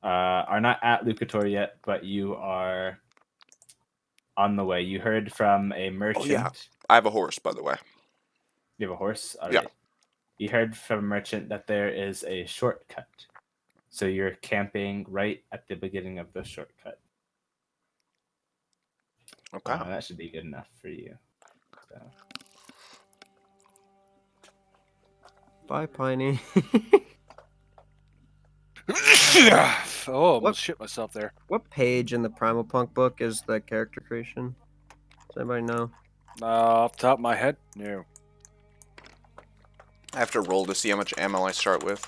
are not at Lucator yet, but you are on the way. You heard from a merchant. Oh yeah, I have a horse, by the way. You have a horse? All Yeah. right. You heard from a merchant that there is a shortcut. So you're camping right at the beginning of the shortcut. Okay. That should be good enough for you. So. Bye, Piney. Oh, almost shit myself there. What page in the Primal Punk book is the character creation? Does anybody know? Off the top of my head, no. I have to roll to see how much ammo I start with.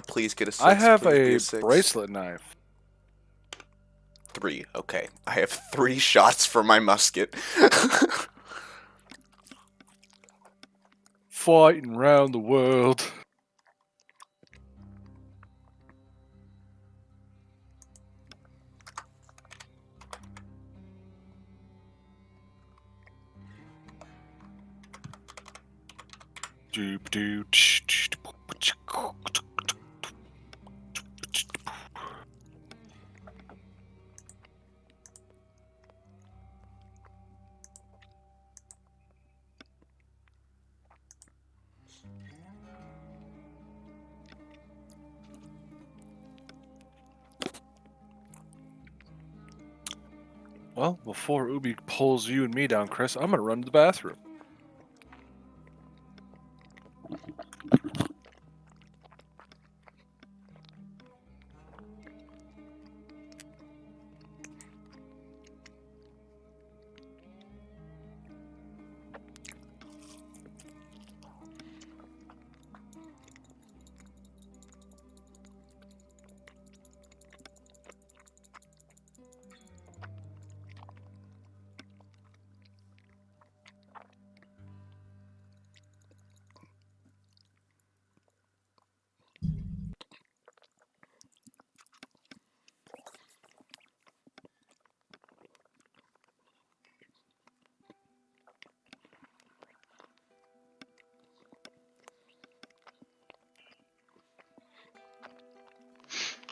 Please get a 6. I have please be a six. bracelet knife. 3. Okay. I have 3 shots for my musket. Fighting around the world. Well, before Ubi pulls you and me down, Chris, I'm gonna run to the bathroom.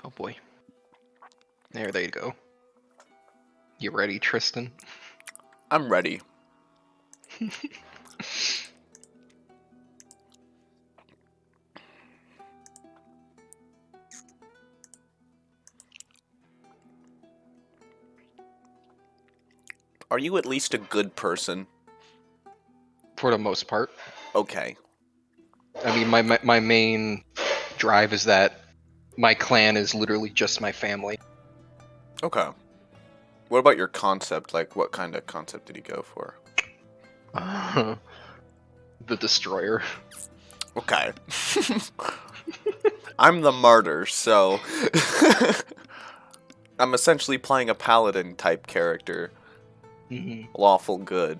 Oh boy. There you go. You ready, Tristan? I'm ready. Are you at least a good person? For the most part. Okay. I mean, my main drive is that my clan is literally just my family. Okay. What about your concept? Like, what kind of concept did he go for? The Destroyer. Okay. I'm the martyr, so... I'm essentially playing a paladin type character. Mm-hmm. Lawful good.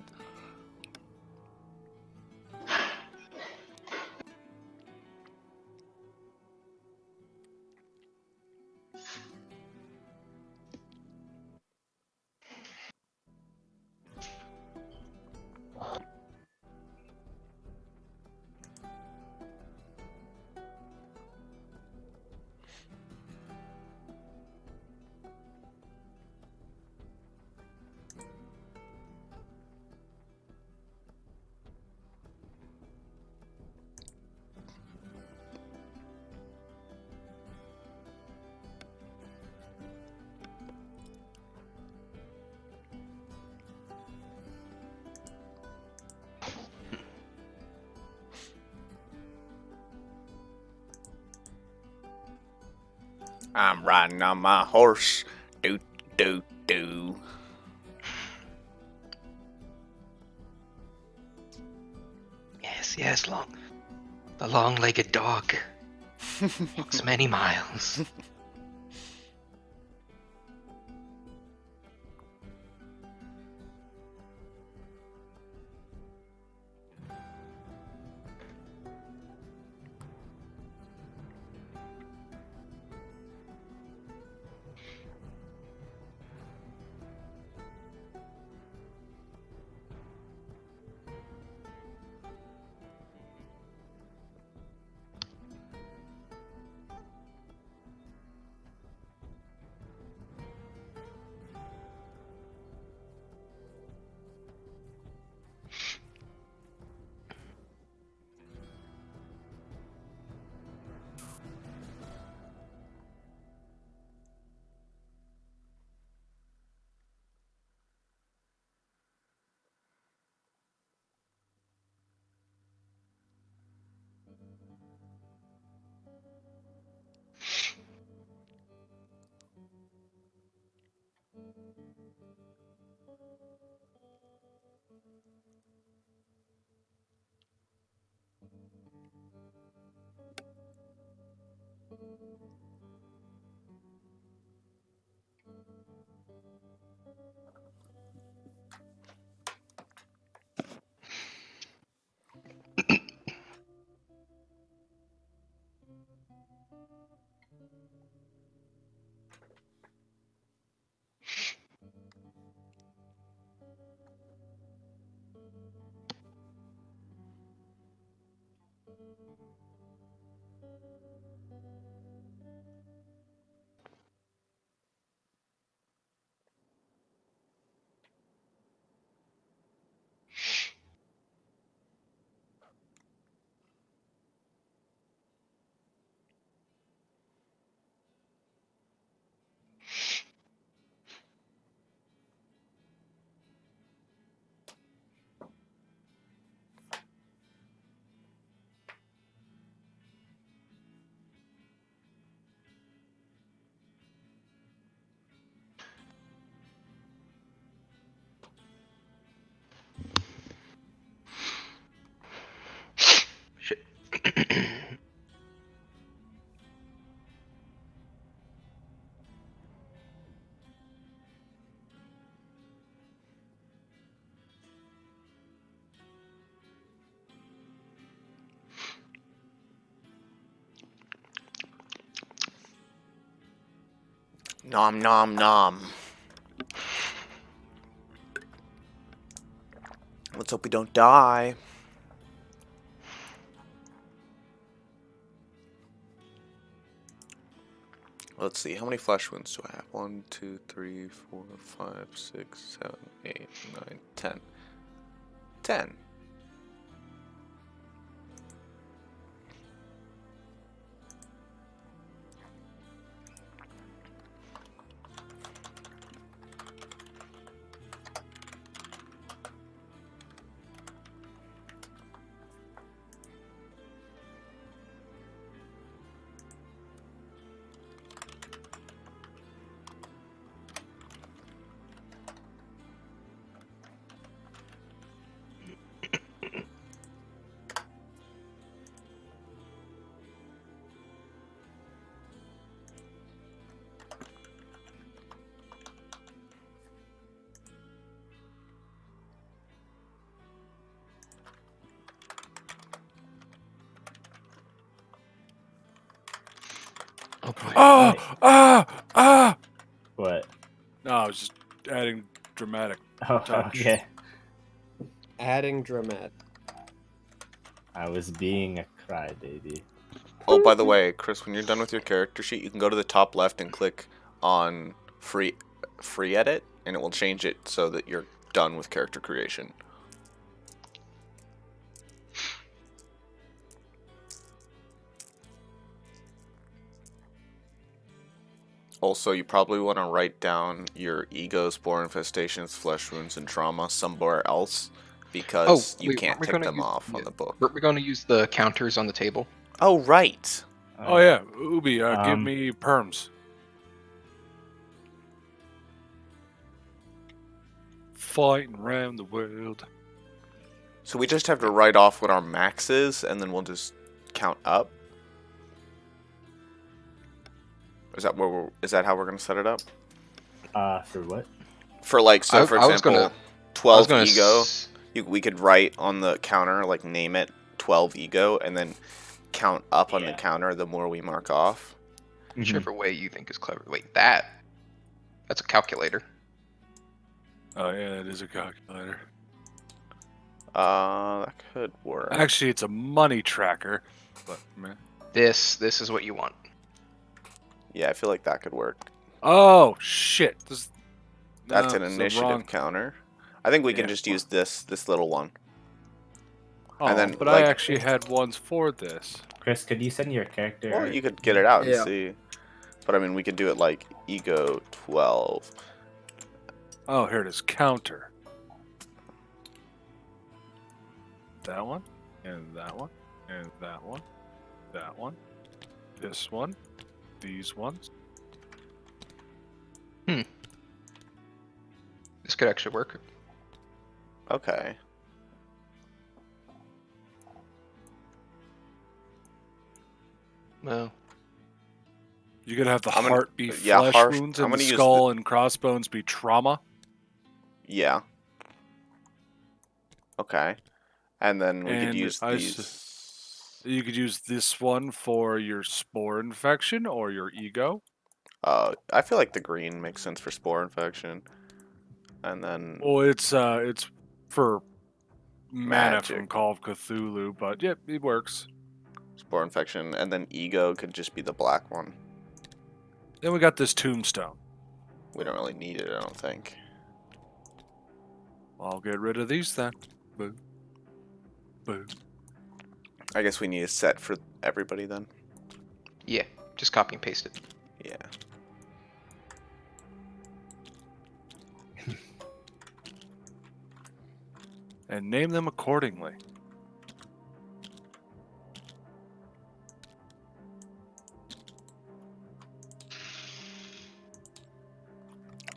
I'm riding on my horse. Do, do, do. Yes, the long-legged dog walks many miles. Shit. Nom nom nom. Let's hope we don't die. Let's see, how many flesh wounds do I have? 1, 2, 3, 4, 5, 6, 7, 8, 9, 10. 10. Oh boy. Ah! What? No, I was just adding dramatic. Oh, Touch. okay. Adding dramatic. I was being a crybaby. Oh, by the way, Chris, when you're done with your character sheet, you can go to the top left and click on free edit, and it will change it so that you're done with character creation. Also, you probably want to write down your ego, spore infestations, flesh wounds, and trauma somewhere else, because you wait, can't we're tick gonna them use- off on the book. We're going to use the counters on the table. Oh, right. Oh yeah, Ubi, give Um, me perms. Fighting around the world. So we just have to write off what our max is, and then we'll just count up. Is that how we're gonna set it up? For what? For like, so for I was example, gonna- 12 gonna ego. s- We could write on the counter, like name it 12 ego, and then count up on the Yeah. counter the more we mark off. Whichever way you think is clever. Wait, that's a calculator. Oh yeah, it is a calculator. That could work. Actually, it's a money tracker. But man. This is what you want. Yeah, I feel like that could work. Oh shit! That's No, an it's the initiative wrong- counter. I think we can Yeah, just well- use this little one. Oh, and then, but like- I actually had ones for this. Chris, could you send your character? Well, you could get it out and Yeah. see. But I mean, we could do it like ego 12. Oh, here it is. Counter. That one, and that one, and that one, that one, this one, these ones. This could actually work. Okay. No. You could have the I'm gonna- heart be yeah, flesh heart- wounds, I'm and the gonna use skull and crossbones be trauma. Yeah. Okay. And then we could And use I these. You could use this one for your spore infection or your ego. I feel like the green makes sense for spore infection. And then Well, it's for mana Magic. from Call of Cthulhu, but yep, it works. spore infection, and then ego could just be the black one. Then we got this tombstone. We don't really need it, I don't think. I'll get rid of these then. Boo. Boo. I guess we need a set for everybody then. Yeah, just copy and paste it. Yeah. And name them accordingly.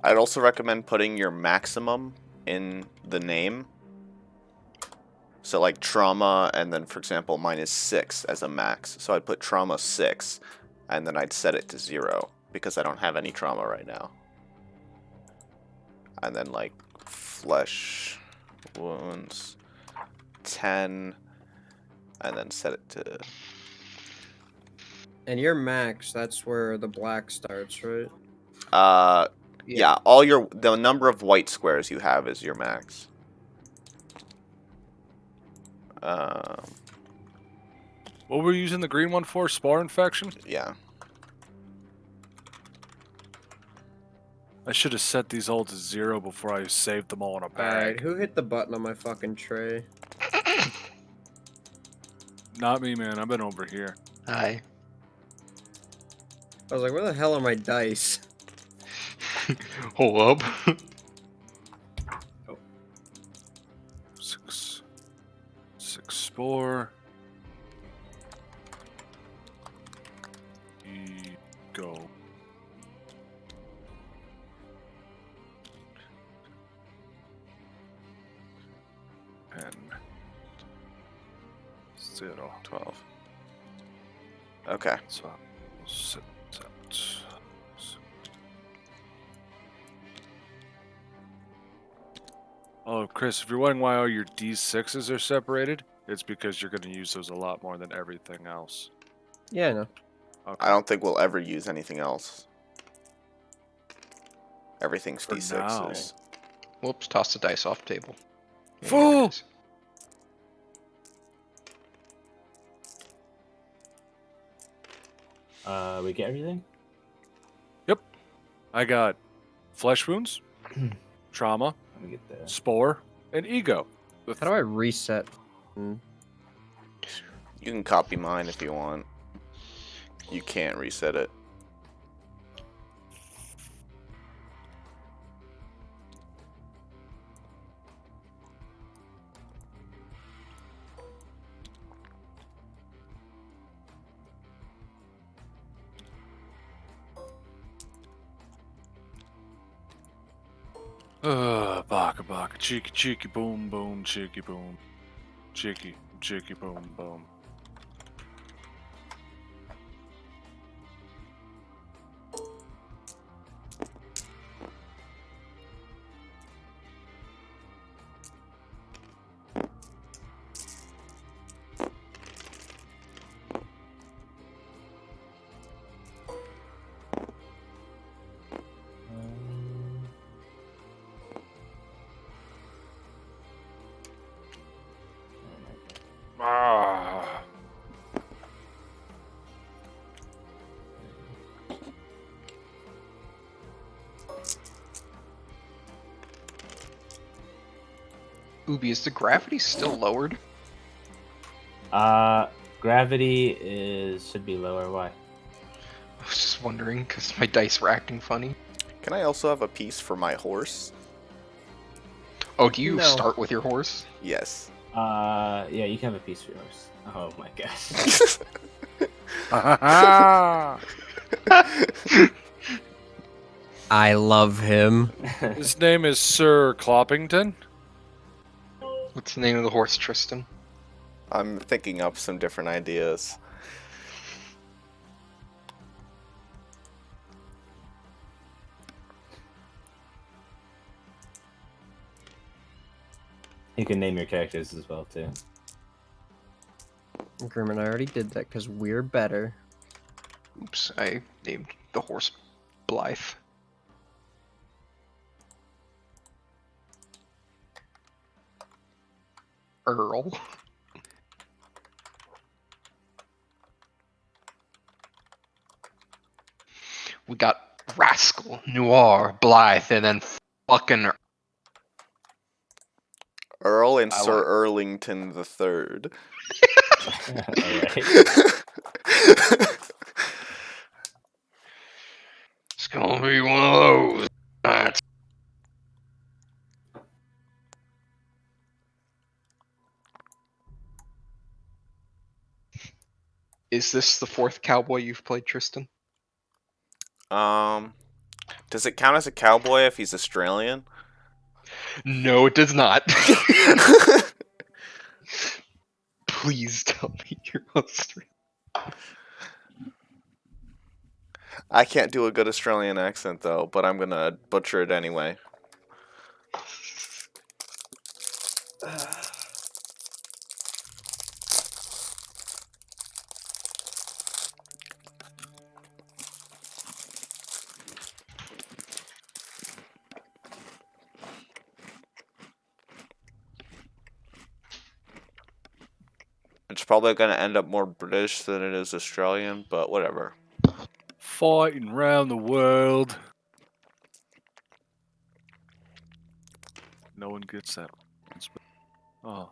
I'd also recommend putting your maximum in the name. So like trauma, and then for example mine is 6 as a max. So I'd put trauma 6, and then I'd set it to 0 because I don't have any trauma right now. And then like flesh wounds 10, and then set it to And your max, that's where the black starts, right? yeah, all the number of white squares you have is your max. What were you using the green one for? Spore infection? Yeah. I should have set these all to 0 before I saved them all in a Alright, bag. who hit the button on my fucking tray? Not me, man. I've been over here. Hi. I was like, where the hell are my dice? Hold up. 6 spore. Ego. And 0. 12. Okay. So, set that. Oh, Chris, if you're wondering why all your D6s are separated, it's because you're going to use those a lot more than everything else. Yeah, I know. Okay. I don't think we'll ever use anything else. Everything's For D6s. Whoops, toss the dice off the table. Yeah, Fool! there it is. We get everything? I got flesh wounds, trauma, Let me get the. spore, and ego. How do I reset? You can copy mine if you want. You can't reset it. Baka baka, cheeky cheeky boom boom, cheeky boom. Cheeky, cheeky boom boom. Ah. Ubi, is the gravity still lowered? Gravity should be lower. Why? I was just wondering because my dice were acting funny. Can I also have a piece for my horse? Oh, do you No. start with your horse? Yes. Yeah, you can have a piece for yours. Oh my gosh. I love him. His name is Sir Cloppington. What's the name of the horse, Tristan? I'm thinking up some different ideas. You can name your characters as well too. Grim and I already did that because we're better. Oops, I named the horse Blythe. Earl. We got Rascal, Noir, Blythe, and then fucking Earl and I Sir like- Erlington the Third. Alright. It's gonna be one of those nights. Is this the fourth cowboy you've played, Tristan? Does it count as a cowboy if he's Australian? No, it does not. Please tell me you're Australian. I can't do a good Australian accent though, but I'm gonna butcher it anyway. It's probably gonna end up more British than it is Australian, but whatever. Fighting round the world. No one gets that. Oh,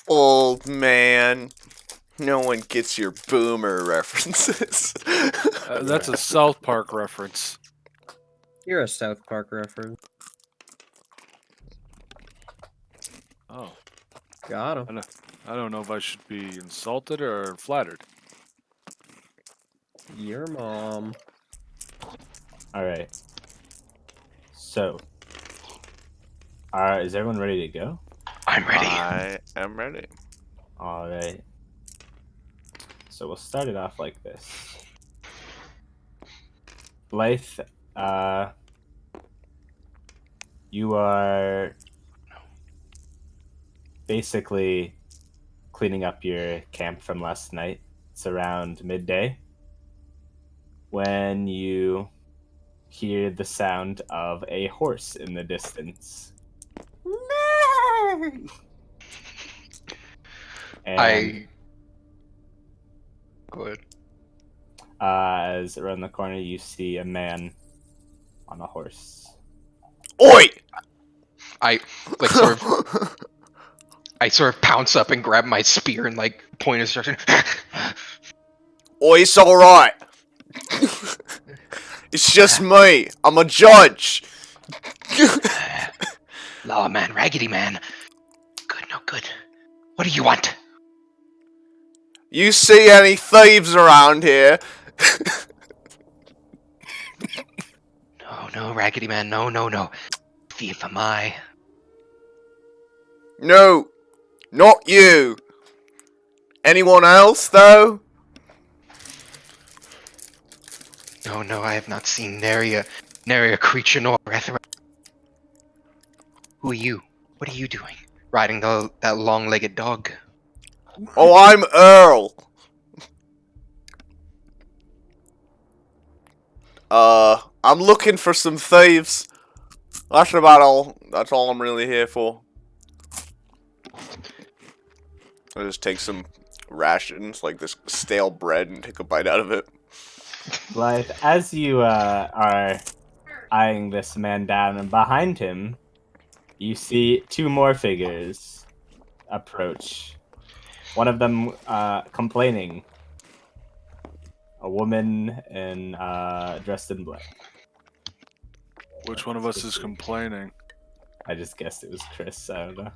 Old man. No one gets your boomer references. that's a South Park reference. You're a South Park reference. Oh, Got him. I don't know if I should be insulted or flattered. Your mom. Alright. So, is everyone ready to go? I'm ready. I am ready. Alright. So we'll start it off like this. Blythe, you are basically cleaning up your camp from last night. It's around midday when you hear the sound of a horse in the distance. And Go ahead. as around the corner, you see a man on a horse. Oi! I like sort of I sort of pounce up and grab my spear and like point a direction. Oi, it's alright. It's just me. I'm a judge. Lawman, Raggedy Man. Good, no good. What do you want? You see any thieves around here? No, Raggedy Man, no. Thief am I. No, not you. Anyone else, though? No, I have not seen nary a creature nor breath. Who are you? What are you doing? Riding that long-legged dog? Oh, I'm Earl. I'm looking for some thieves. That's about all. That's all I'm really here for. I just take some rations, like this stale bread, and take a bite out of it. Blythe, as you are eyeing this man down, and behind him, you see two more figures approach. One of them complaining. A woman dressed in black. Which one of us is complaining? I just guessed it was Chris. I don't know.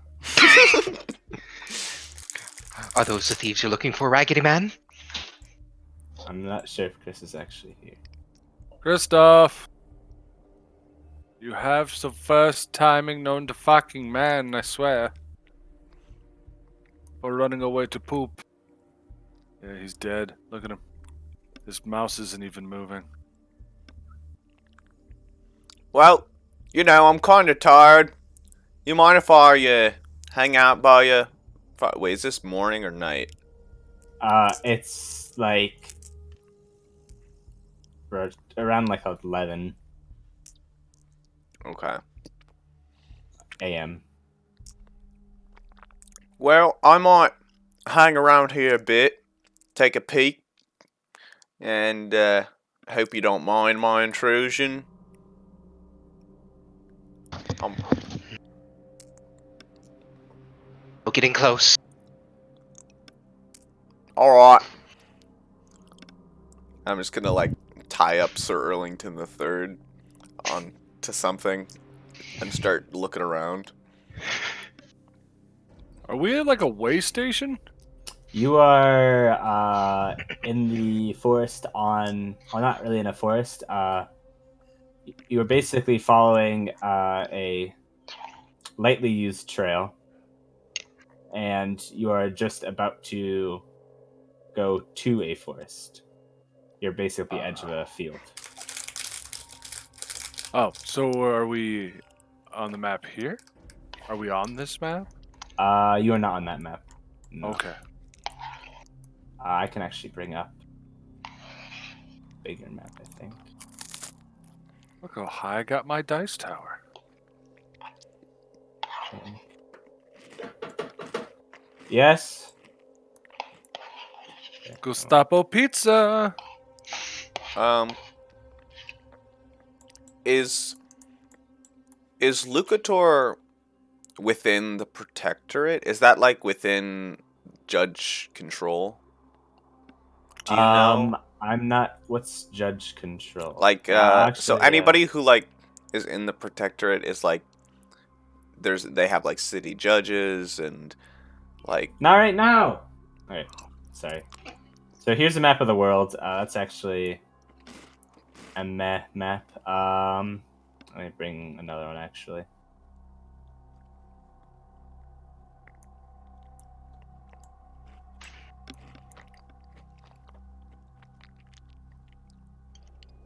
Are those the thieves you're looking for, Raggedy Man? I'm not sure if Chris is actually here. Christoph! You have the first timing known to fucking man, I swear. Or running away to poop. Yeah, he's dead. Look at him. This mouse isn't even moving. Well, you know, I'm kind of tired. You mind if I hang out by you? Wait, is this morning or night? It's like around like 11 Okay. a.m. Well, I might hang around here a bit, take a peek, and hope you don't mind my intrusion. We're getting close. Alright. I'm just gonna like tie up Sir Erlington III onto something and start looking around. Are we at like a way station? You are in the forest on, well, not really in a forest. You are basically following a lightly used trail, and you are just about to go to a forest. You're basically the edge of a field. Oh, so are we on the map here? Are we on this map? You are not on that map. No. Okay. I can actually bring up bigger map, I think. Look how high I got my dice tower. Okay. Yes. Gestapo Pizza. Um, is Lucator within the Protectorate? Is that like within judge control? Do you know? I'm not. What's judge control? Like, so Actually, anybody who like is in the Protectorate is like, they have like city judges and like. not right now. All right. Sorry. So here's a map of the world. That's actually a map. Let me bring another one actually.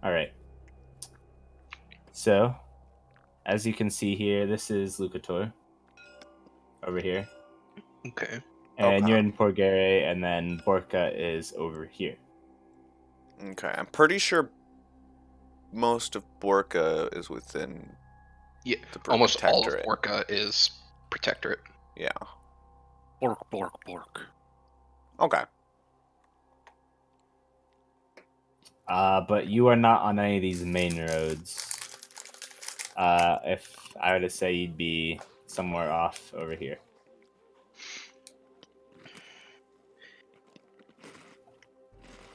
All right. So, as you can see here, this is Lucator over here, Okay. and Okay. you're in Porgere, and then Borca is over here. Okay, I'm pretty sure most of Borca is within Yeah, the almost all of Protectorate. Orca is Protectorate. Yeah. Bork, bork, bork. Okay. But you are not on any of these main roads. If I were to say, you'd be somewhere off over here.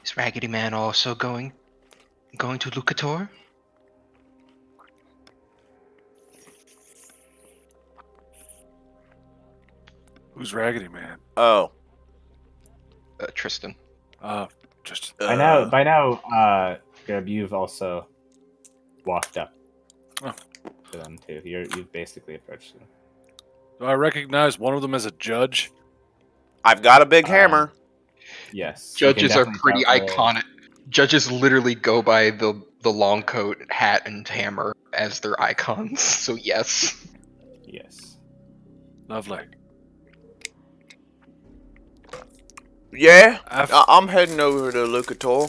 Is Raggedy Man also going to Lucator? Who's Raggedy Man? Oh. Tristan. Just By now, Gerb, you've also walked up Oh. to them too. You've basically approached them. do I recognize one of them as a judge? I've got a big hammer. Yes, you can Judges are definitely pretty tell they're- iconic. Judges literally go by the long coat, hat, and hammer as their icons. So yes. Yes. Lovely. Yeah, Af- I'm heading over to Lucator.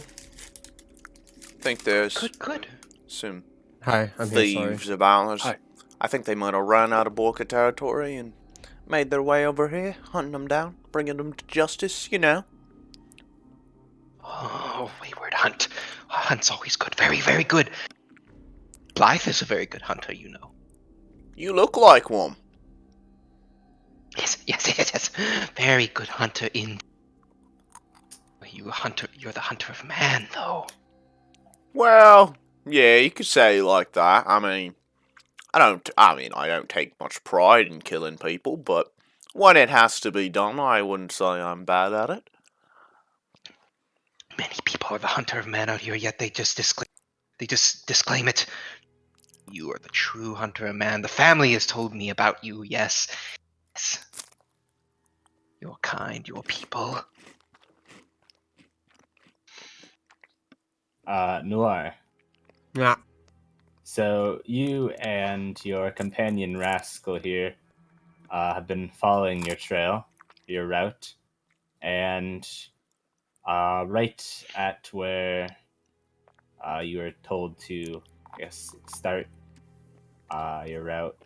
Think there's Good. some Hi, I'm here. Sorry. thieves about us. Hi. I think they might have run out of Borca territory and made their way over here, hunting them down, bringing them to justice, you know. Oh, wayward hunt. Hunt's always good. Very, very good. Blythe is a very good hunter, you know. You look like one. Yes. Very good hunter in. You're the hunter of man, though. Well, yeah, you could say it like that. I don't take much pride in killing people, but when it has to be done, I wouldn't say I'm bad at it. Many people are the hunter of man out here, yet they just disclaim it. You are the true hunter of man. The family has told me about you, yes. You're kind, you're people. Noir. Yeah. So you and your companion Rascal here have been following your trail, your route, and right at where you were told to, I guess, start your route,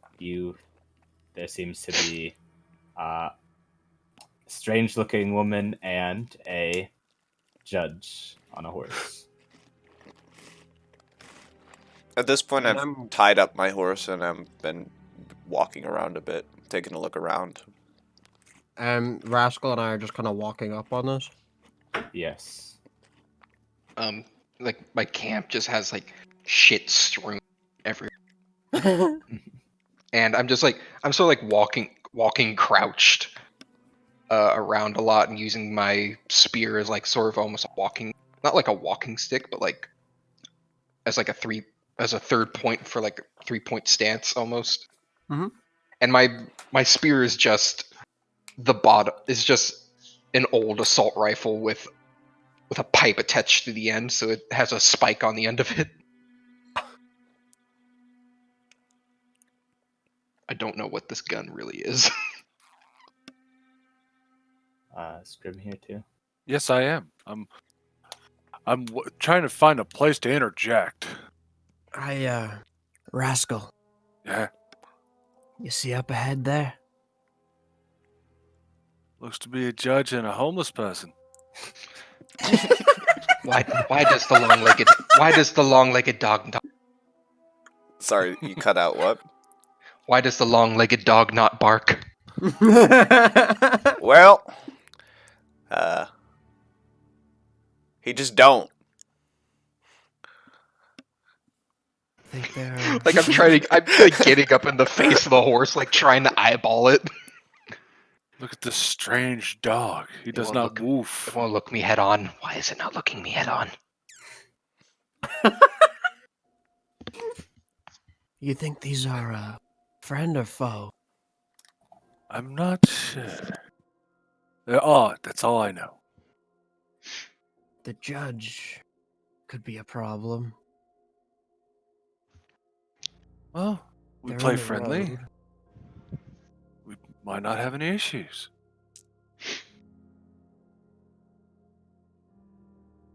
there seems to be a strange-looking woman and a judge on a horse. At this point, And I've I'm- tied up my horse and I've been walking around a bit, taking a look around. Rascal and I are just kind of walking up on this. Yes. Like my camp just has like shit strewn everywhere, and I'm sort of like walking crouched around a lot and using my spear as like sort of almost a walking, not like a walking stick, but like as like a third point for like a 3-point stance almost. Mhm. And my spear is just an old assault rifle with a pipe attached to the end, so it has a spike on the end of it. I don't know what this gun really is. Scrim here too. Yes, I am. I'm trying to find a place to interject. Rascal, Yeah, you see up ahead there? looks to be a judge and a homeless person. Why does the long-legged dog not, Sorry, you cut out what? why does the long-legged dog not bark? Well, he just don't. Think they're Like I'm like getting up in the face of the horse, like trying to eyeball it. Look at this strange dog. He does won't not look- woof. It won't look me head on. Why is it not looking me head on? You think these are friend or foe? I'm not sure. They're odd, that's all I know. The judge could be a problem. Well, we They're play on the friendly. road. We might not have any issues.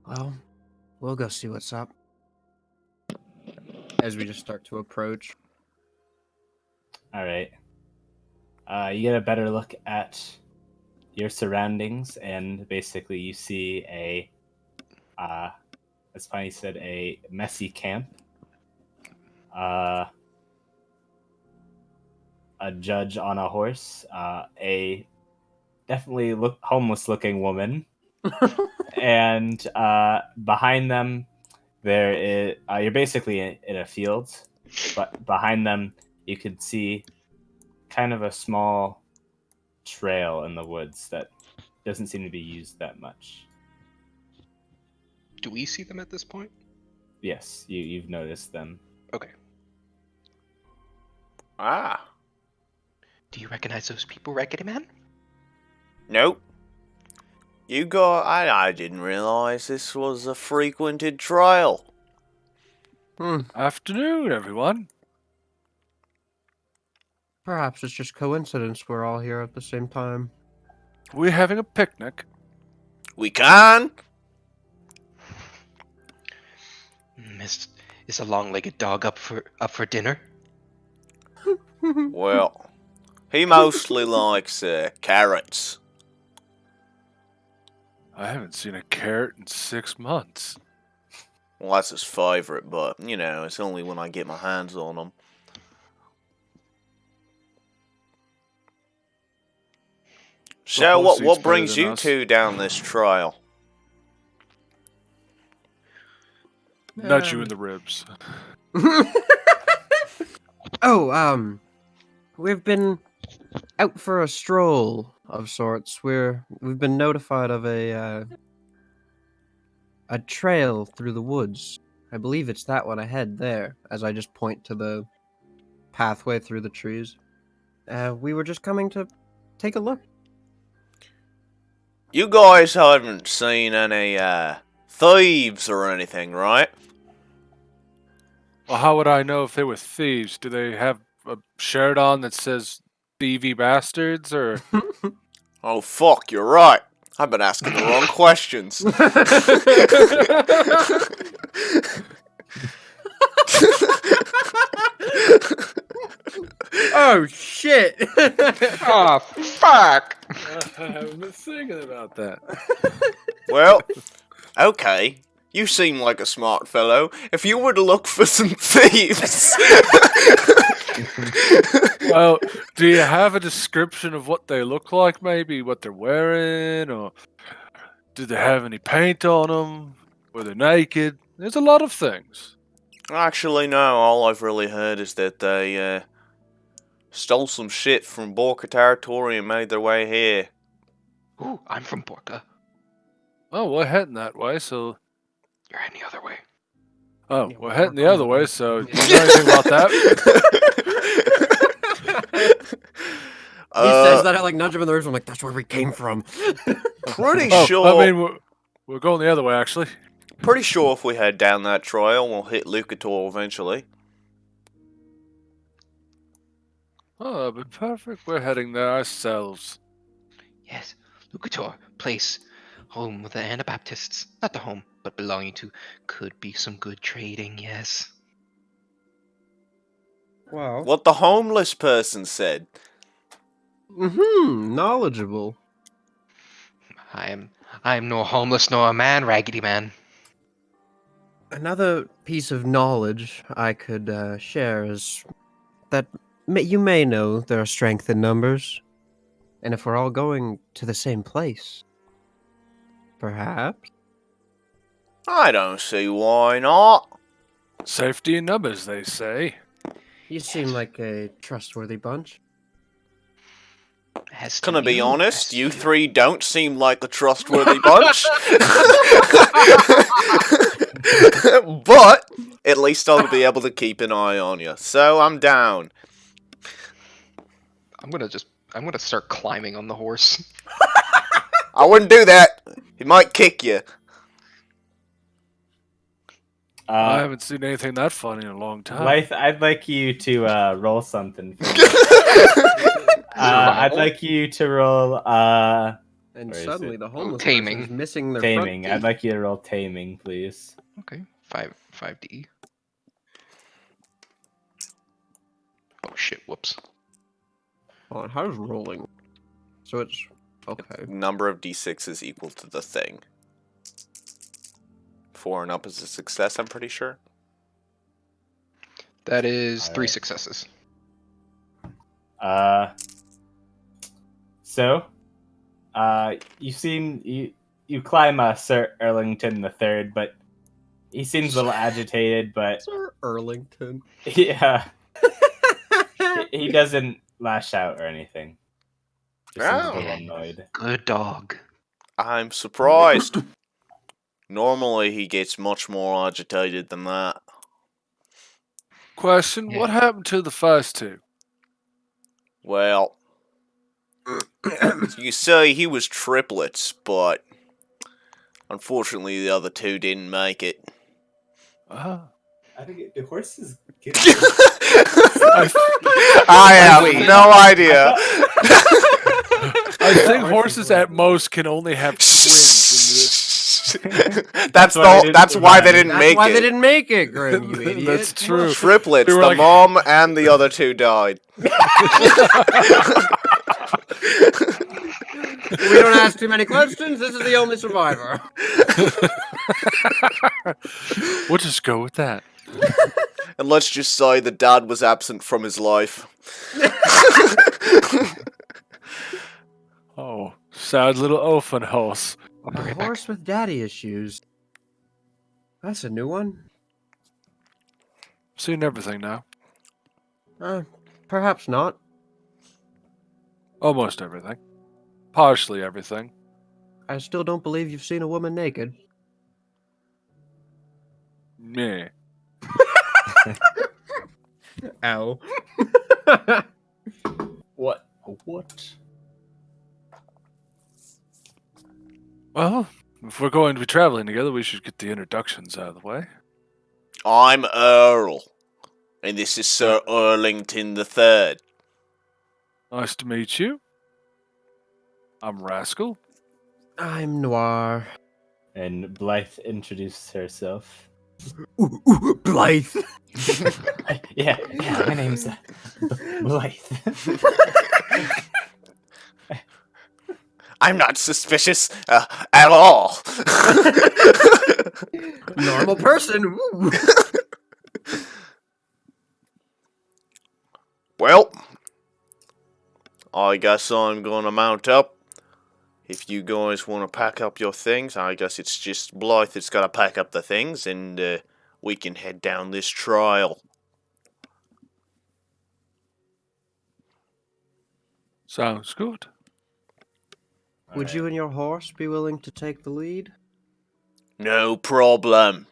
Well, we'll go see what's up. As we just start to approach. All right. You get a better look at your surroundings, and basically you see as Piney said, a messy camp. A judge on a horse. A definitely homeless-looking woman, and behind them, there is. You're basically in a field, but behind them you could see kind of a small trail in the woods that doesn't seem to be used that much. Do we see them at this point? Yes, you've noticed them. Okay. Ah, Do you recognize those people, Raggedy Man? nope. You got. I didn't realize this was a frequented trail. Afternoon, everyone. Perhaps it's just coincidence we're all here at the same time. We're having a picnic. We can. Is a long-legged dog up for dinner? Well, he mostly likes carrots. I haven't seen a carrot in 6 months. Well, that's his favorite, but you know, it's only when I get my hands on them. So, horse eats what better brings than you us. two down this trail? Nudge you in the ribs. Oh, we've been out for a stroll of sorts. We've been notified of a trail through the woods. I believe it's that one ahead there, as I just point to the pathway through the trees. We were just coming to take a look. You guys haven't seen any thieves or anything, right? Well, how would I know if they were thieves? Do they have a shirt on that says thievy bastards, or Oh, fuck, you're right. I've been asking the wrong questions. Oh shit! Oh, fuck! I haven't been thinking about that. Well, okay. You seem like a smart fellow. If you were to look for some thieves... Well, do you have a description of what they look like? Maybe what they're wearing, or do they have any paint on them? Were they naked? There's a lot of things. Actually, no. All I've really heard is that they stole some shit from Borka territory and made their way here. Ooh, I'm from Borka. Oh, we're heading that way, so. You're heading the other way. Oh, Yeah, we're heading the we're other way, going. so do you know anything about that? He says that I like nudge him in the ribs. I'm like, that's where we came from. Pretty Oh, sure. I mean, we're going the other way, actually. Pretty sure if we head down that trail, we'll hit Lucator eventually. Oh, that'd be perfect. We're heading there ourselves. Yes, Lucator, place, home of the Anabaptists. Not the home, but belonging to. Could be some good trading, yes. Wow. What the homeless person said. Knowledgeable. I am no homeless nor a man, Raggedy Man. Another piece of knowledge I could share is that you may know there are strength in numbers, and if we're all going to the same place, perhaps. I don't see why not. Safety in numbers, they say. You seem like a trustworthy bunch. As Can I be you, honest? as You three don't seem like a trustworthy bunch. But at least I'll be able to keep an eye on you. So I'm down. I'm gonna start climbing on the horse. I wouldn't do that. He might kick you. I haven't seen anything that funny in a long time. Lyth, I'd like you to roll something. For me. I'd like you to roll And Where is suddenly it? the homeless Taming. person's missing their taming. front I'd teeth. like you to roll taming, please. Okay, 5D. Oh shit! Whoops. Hold on, how's rolling? So it's okay. Number of d6 is equal to the thing. 4 and up is a success, I'm pretty sure. That is 3 Alright. successes. So, you climb Sir Erlington the Third, but he seems a little agitated. But Sir Erlington. yeah, he doesn't lash out or anything. Just seems a little Oh. annoyed. Good dog. I'm surprised. Normally he gets much more agitated than that. Question: what happened to the first two? Well, you say he was triplets, but unfortunately the other two didn't make it. Uh, I think the horses. I have no idea. I think horses at most can only have twins. That's why they that's didn't why they survive. didn't That's make why it. they didn't make it, Grim, you idiot. That's true. Triplets. They were The like- mom and the other two died. We don't ask too many questions. This is the only survivor. We'll just go with that. And let's just say the dad was absent from his life. Oh, sad little orphan horse. I'll be A right back. horse with daddy issues. That's a new one. Seen everything now. Perhaps not. Almost everything. Partially everything. I still don't believe you've seen a woman naked. Meh. Ow. What? What? Well, if we're going to be traveling together, we should get the introductions out of the way. I'm Earl, and this is Sir Erlington the Third. Nice to meet you. I'm Rascal. I'm Noir. And Blythe introduced herself. Blythe. Yeah, my name's Blythe. I'm not suspicious at all. Normal person. Woo. Well, I guess I'm gonna mount up. If you guys want to pack up your things, I guess it's just Blythe that's got to pack up the things, and we can head down this trail. Sounds good. Would you and your horse be willing to take the lead? No problem.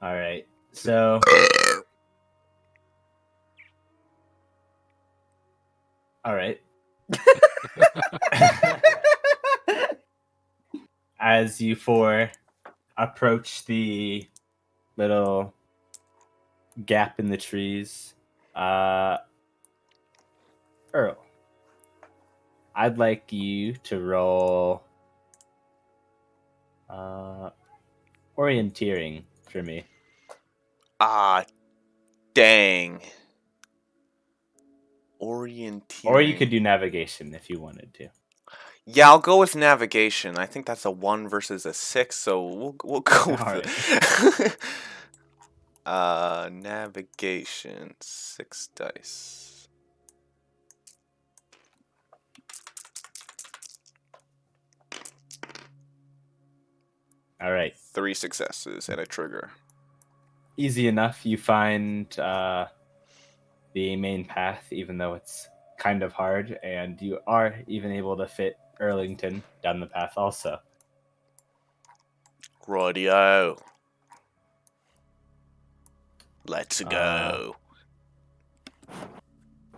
All right. So all right. As you four approach the little gap in the trees, Earl, I'd like you to roll orienteering for me. Ah, dang. Orienteering. Or you could do navigation if you wanted to. Yeah, I'll go with navigation. I think that's a 1 versus a 6, so we'll go with Alright. it. Navigation, 6 dice. All right. 3 successes and a trigger. Easy enough. You find the main path, even though it's kind of hard, and you are even able to fit Erlington down the path also. Rightio. Let's go.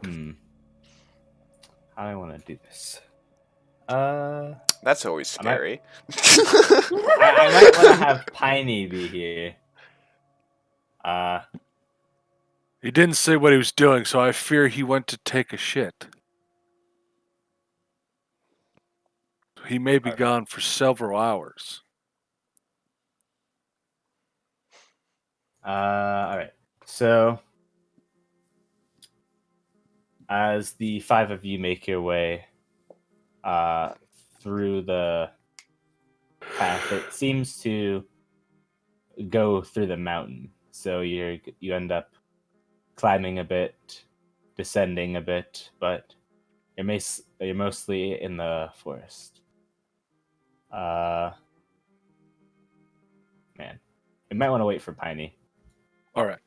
How do I want to do this? That's always scary. I might want to have Piney be here. He didn't say what he was doing, so I fear he went to take a shit. He may be gone for several hours. All right. So, as the 5 of you make your way through the path, it seems to go through the mountain. So you end up climbing a bit, descending a bit, but you're mostly in the forest. Man, you might want to wait for Piney. All right.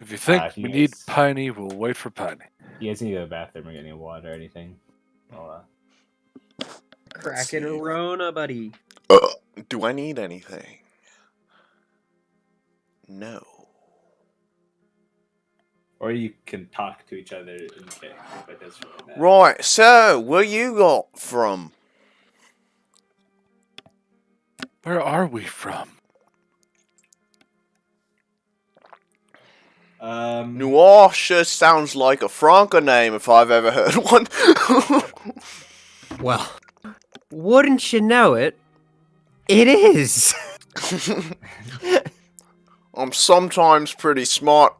If you think If you we need guys- Piney, we'll wait for Piney. You guys need to go to the bathroom or get any water or anything? Cracking a Rona, buddy. Do I need anything? No. Or you can talk to each other in case if it does really matter. Right, so, where you got from? Where are we from? Noir sure sounds like a Franca name if I've ever heard one. Well, wouldn't you know it? It is. I'm sometimes pretty smart.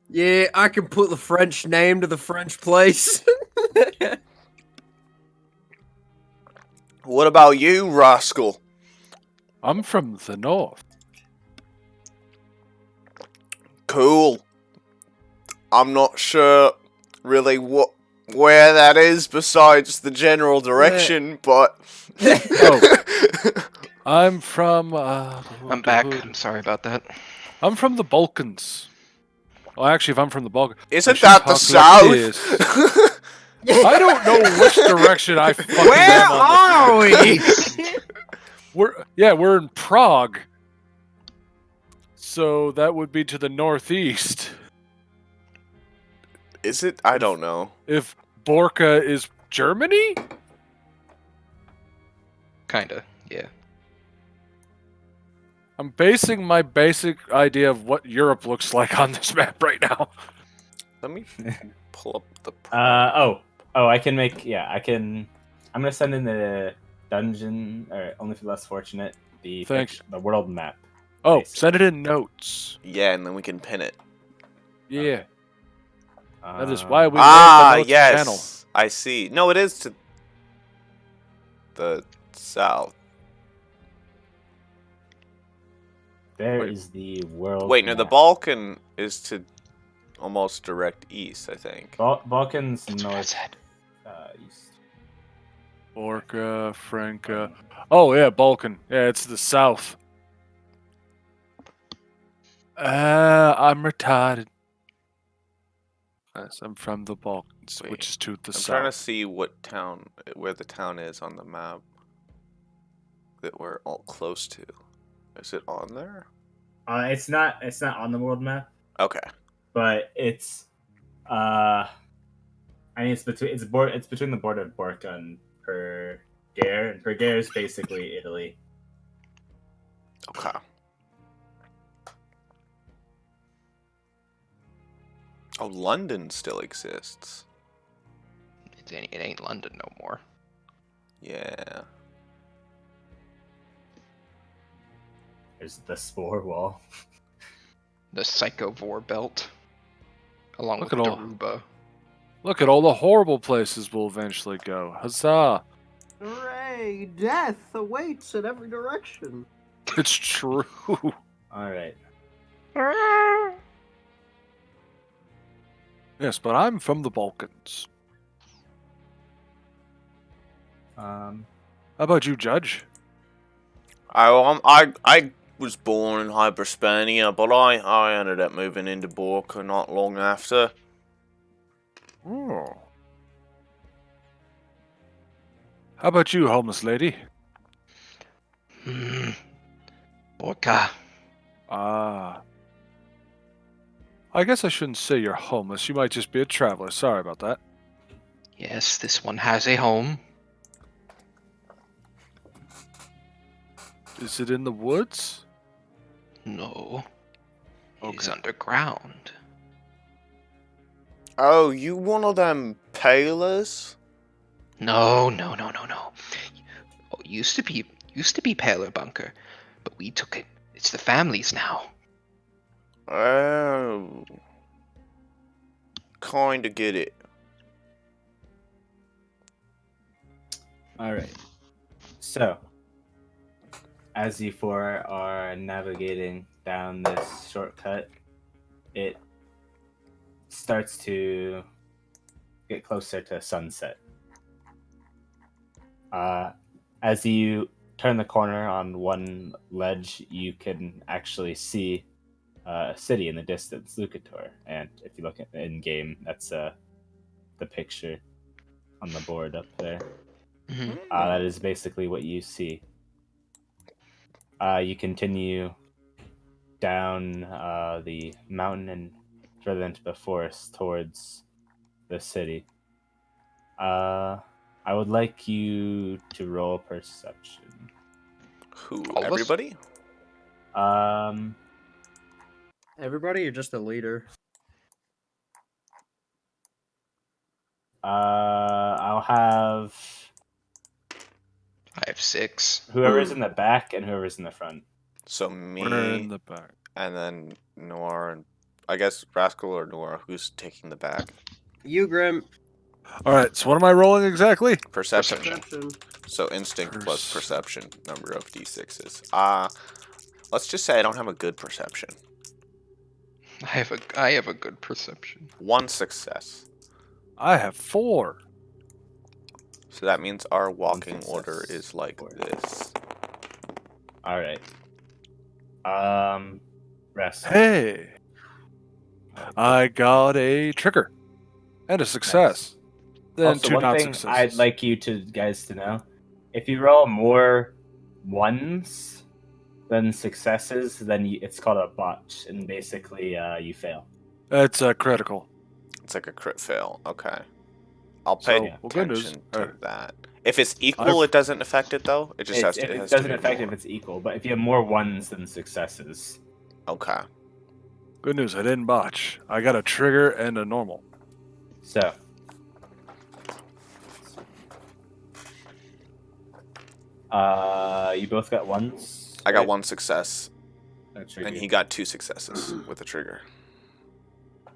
Yeah, I can put the French name to the French place. What about you, rascal? I'm from the north. Cool. I'm not sure really where that is besides the general direction, but I'm from. I'm back. I'm sorry about that. I'm from the Balkans. Well, actually, if I'm from the Balkans, isn't that the south? I don't know which direction I fucking Where am on are we? We're in Prague. So that would be to the northeast. Is it? I don't know. If Borka is Germany? Kinda, yeah. I'm basing my basic idea of what Europe looks like on this map right now. Let me pull up the. I can make. Yeah, I can. I'm gonna send in the dungeon, or only for the less fortunate, the Thanks. the world map. Oh, Basically. send it in notes. Yeah, and then we can pin it. Yeah. Okay. That is why we made Ah, the notes yes. channel. I see. No, it is to the south. There Wait. is the world. Wait, no, the map. Balkan is to almost direct east, I think. Balkans That's what I north, said. east. Orca, Franca. Oh, yeah, Balkan. Yeah, it's the south. I'm retarded. Yes, I'm from the Balkans, Wait, which is to the I'm south. trying to see where the town is on the map that we're all close to. Is it on there? It's not. It's not on the world map, Okay. but it's. I mean, it's between. It's between the border of Borca and Pergare, and Pergare is basically Italy. Okay. Oh, London still exists. It ain't London no more. Yeah. There's the Spore Wall. The Psychovore Belt. Along Look with at all- Daruba. Look at all the horrible places we'll eventually go. Huzzah! Hooray! Death awaits in every direction. It's true. All right. Yes, but I'm from the Balkans. How about you, Judge? I was born in Hyperspania, but I ended up moving into Borca not long after. Oh. How about you, homeless lady? Borka. Ah. I guess I shouldn't say you're homeless. You might just be a traveler. Sorry about that. Yes, this one has a home. Is it in the woods? No. It's Okay. underground. Oh, you one of them palers? No. Oh, used to be Paler Bunker, but we took it. It's the family's now. Oh. Kinda get it. All right. So, as you four are navigating down this shortcut, it starts to get closer to sunset. As you turn the corner on one ledge, you can actually see a city in the distance, Lucator. And if you look at in game, that's the picture on the board up there. Mhm. That is basically what you see. You continue down the mountain and further into the forest towards the city. I would like you to roll perception. Who? All of us? Everybody? Everybody, or just the leader? I'll have I have 6. whoever's in the back and whoever's in the front. So We're in me, the back. and then Noir, and I guess Rascal or Noir, who's taking the back? You, Grim. All right, so what am I rolling exactly? Perception. Perception. So instinct plus Perception. perception, number of d6s. Let's just say I don't have a good perception. I have a good perception. 1 success. I have 4. So that means our walking success. order is like 4. this. All right. Rest. Hey, I got a trigger and a success. Then Also, 2 one not thing successes. I'd like you guys to know: if you roll more ones than successes, then it's called a botch, and basically you fail. It's critical. It's like a crit fail. Okay. I'll So, pay well, good news. attention to that. If it's equal, I've- it doesn't affect it though. It just has to. It has to doesn't be affect more. if it's equal, but if you have more ones than successes. Okay. Good news, I didn't botch. I got a trigger and a normal. So. You both got ones? I got right? one success, No trigger. and he got 2 successes with the trigger.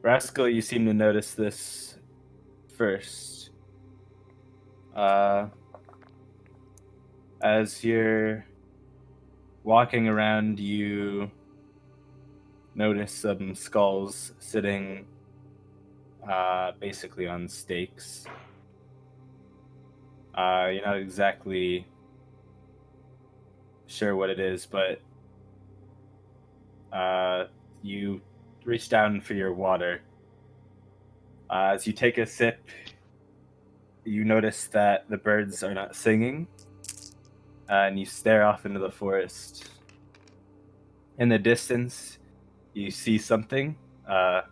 Rascal, you seem to notice this first. As you're walking around, you notice some skulls sitting basically on stakes. You're not exactly sure what it is, but you reach down for your water. As you take a sip, you notice that the birds are not singing, and you stare off into the forest. In the distance, you see something, and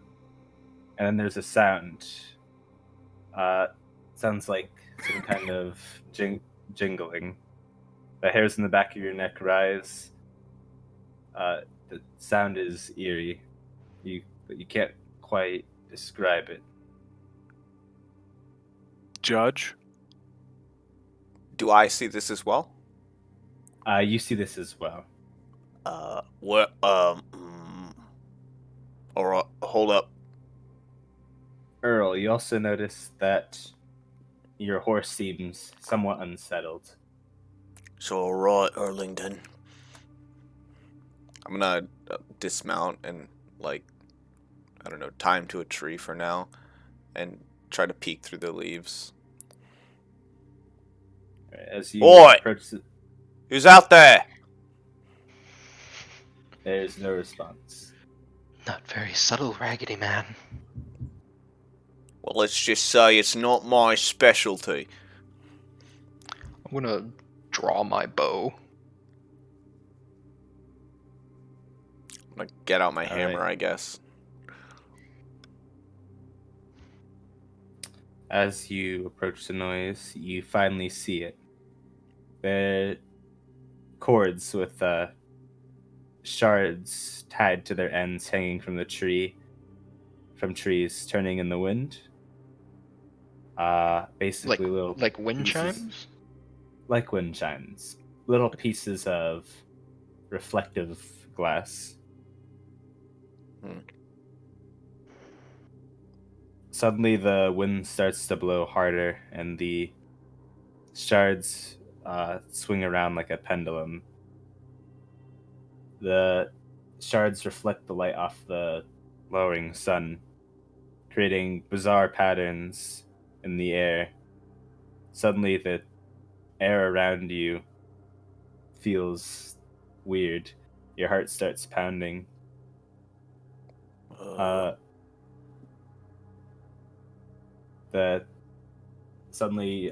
then there's a sound. Sounds like some kind of jingling. The hairs in the back of your neck rise. The sound is eerie, but you can't quite describe it. Judge? Do I see this as well? You see this as well. What? All right, hold up. Earl, you also notice that your horse seems somewhat unsettled. So, all right, Erlington. I'm gonna dismount and, like, I don't know, tie him to a tree for now, and try to peek through the leaves. As you Oi! approach, Who's out there? there's no response. Not very subtle, Raggedy Man. Well, let's just say it's not my specialty. I'm gonna draw my bow. I'm gonna get out my All hammer, right. I guess. As you approach the noise, you finally see it. The cords with shards tied to their ends hanging from the tree, from trees turning in the wind. Basically little Like wind pieces, chimes? like wind chimes, little pieces of reflective glass. Suddenly, the wind starts to blow harder, and the shards swing around like a pendulum. The shards reflect the light off the lowering sun, creating bizarre patterns in the air. Suddenly, the air around you feels weird. Your heart starts pounding. The suddenly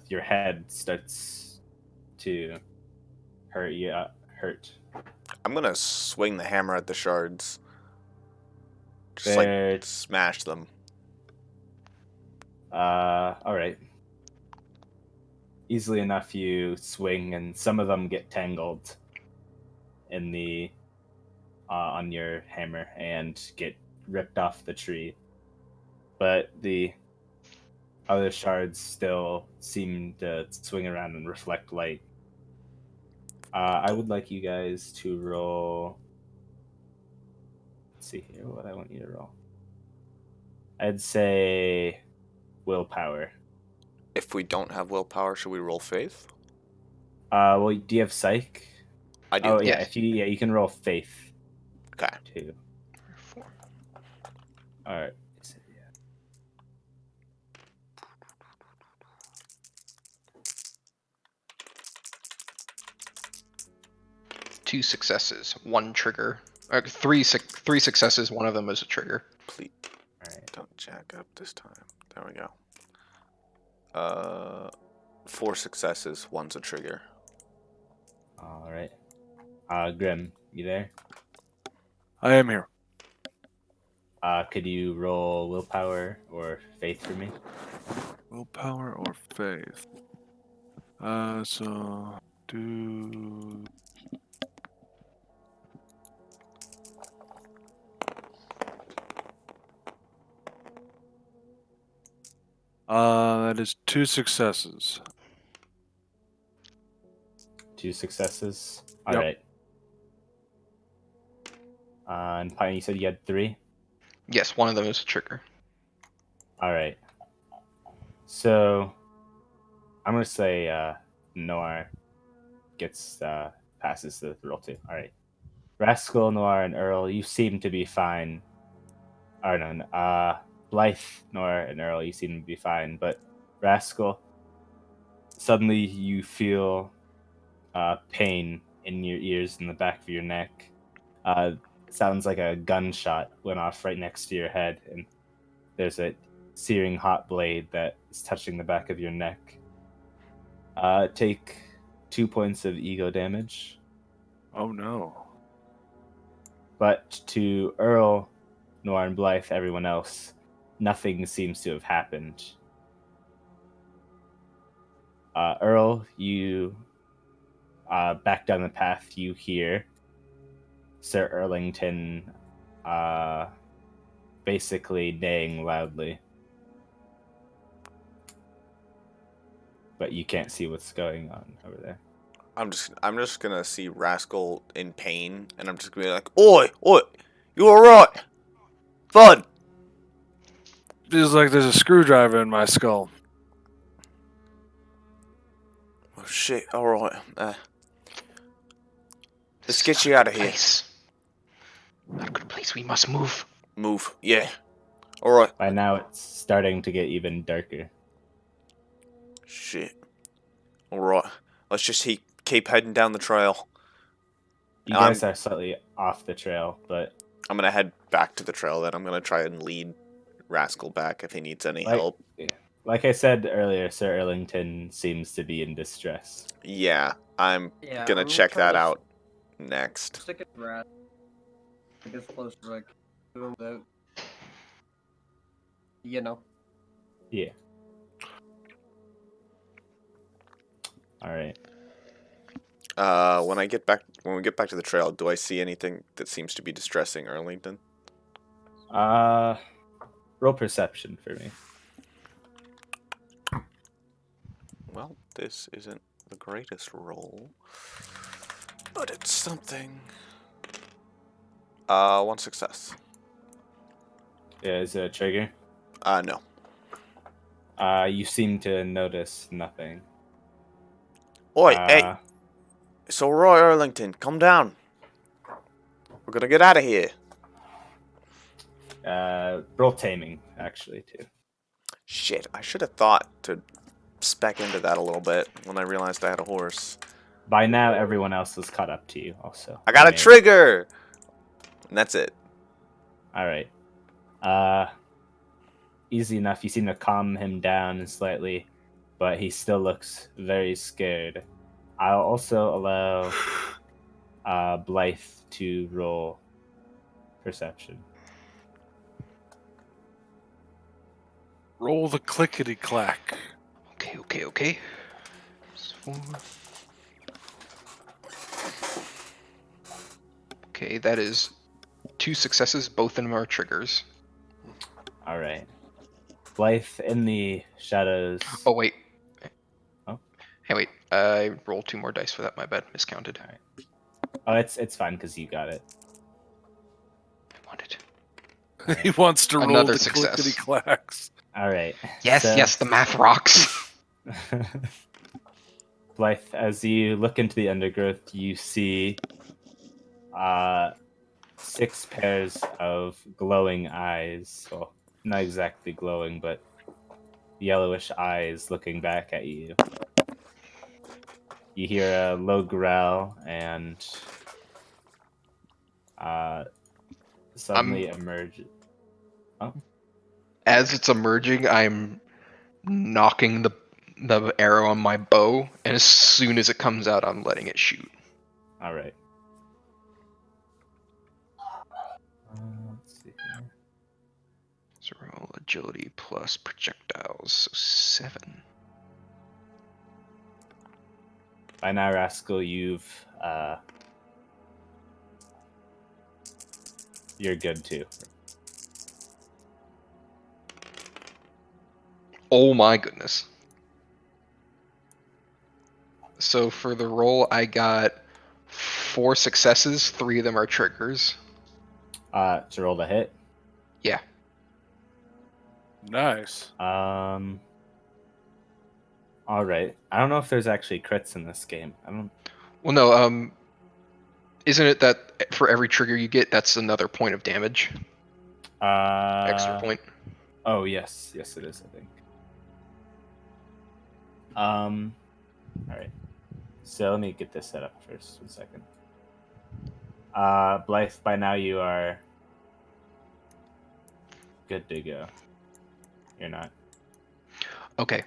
your head starts to hurt. I'm gonna swing the hammer at the shards. Just They're like smash them. all right. Easily enough, you swing, and some of them get tangled in the on your hammer and get ripped off the tree. But the other shards still seem to swing around and reflect light. I would like you guys to roll. Let's see here what I want you to roll. I'd say willpower. If we don't have willpower, should we roll faith? Well, do you have psych? I do. Oh yeah, Yes. you can roll faith Okay. too. All right. So, yeah. Two successes, one trigger. Three successes, one of them is a trigger. Please All right. don't jack up this time. There we go. 4 successes, one's a trigger. All right. Grim, you there? I am here. Could you roll willpower or faith for me? Willpower or faith? So do. That is 2 successes. 2 successes. Yep. All right. And Pine, you said you had 3? Yes, one of them is a trigger. All right. So I'm gonna say Noir gets passes the roll too. All right. Rascal, Noir, and Earl, you seem to be fine. Or no, Blythe, Noir, and Earl, you seem to be fine. But Rascal, suddenly you feel pain in your ears and the back of your neck. It sounds like a gunshot went off right next to your head, and there's a searing hot blade that is touching the back of your neck. Take 2 points of ego damage. Oh no. But to Earl, Noir, and Blythe, everyone else, nothing seems to have happened. Earl, you back down the path, you hear Sir Erlington basically neighing loudly. But you can't see what's going on over there. I'm just gonna see Rascal in pain, and I'm just gonna be like, "Oi, oi, you alright, bud?" Feels like there's a screwdriver in my skull. Oh shit! Alright, let's This is get not you a out of good here. place. Not a good place. We must move. Move, yeah. Alright. By now, it's starting to get even darker. Shit. Alright. Let's just keep heading down the trail. You I'm- guys are slightly off the trail, but I'm gonna head back to the trail then. I'm gonna try and lead Rascal back if he needs any help. like I said earlier, Sir Erlington seems to be in distress. Yeah, I'm Yeah, gonna I'm check trying that to out next. Stick it rat. Like as close as like without. You know. Yeah. All right. When we get back to the trail, do I see anything that seems to be distressing Arlington? Roll perception for me. Well, this isn't the greatest roll, but it's something. 1 success. Yeah, is it a trigger? No. You seem to notice nothing. Oi, hey. So Roy Arlington, come down. We're gonna get out of here. Roll taming, actually, too. Shit, I should have thought to spec into that a little bit when I realized I had a horse. By now, everyone else has caught up to you, also. I got a trigger! And that's it. All right. Easy enough. You seem to calm him down slightly, but he still looks very scared. I'll also allow Blythe to roll perception. Roll the clickety clack. Okay. Okay, that is 2 successes. Both of them are triggers. All right. Blythe in the shadows. Oh wait. Oh. Hey wait. I rolled 2 more dice for that. My bad. Miscounted. All right. Oh, it's fine because you got it. I wanted. He wants to roll Another the success. clickety clacks. All right. Yes, So- yes. The math rocks. Blythe, as you look into the undergrowth, you see 6 pairs of glowing eyes. Well, not exactly glowing, but yellowish eyes looking back at you. You hear a low growl and suddenly emerge. Oh, As it's emerging, I'm knocking the arrow on my bow, and as soon as it comes out, I'm letting it shoot. all right. Let's see here. So roll agility plus projectiles, so 7. By now, Rascal, you're good too. Oh my goodness. So for the roll, I got 4 successes. 3 of them are triggers. To roll the hit. Yeah. Nice. All right. I don't know if there's actually crits in this game. I don't. Well, no. Isn't it that for every trigger you get, that's another point of damage? Extra point. Oh yes, yes it is. I think. All right. So let me get this set up first. 1 second. Blythe, by now you are good to go. You're not. Okay.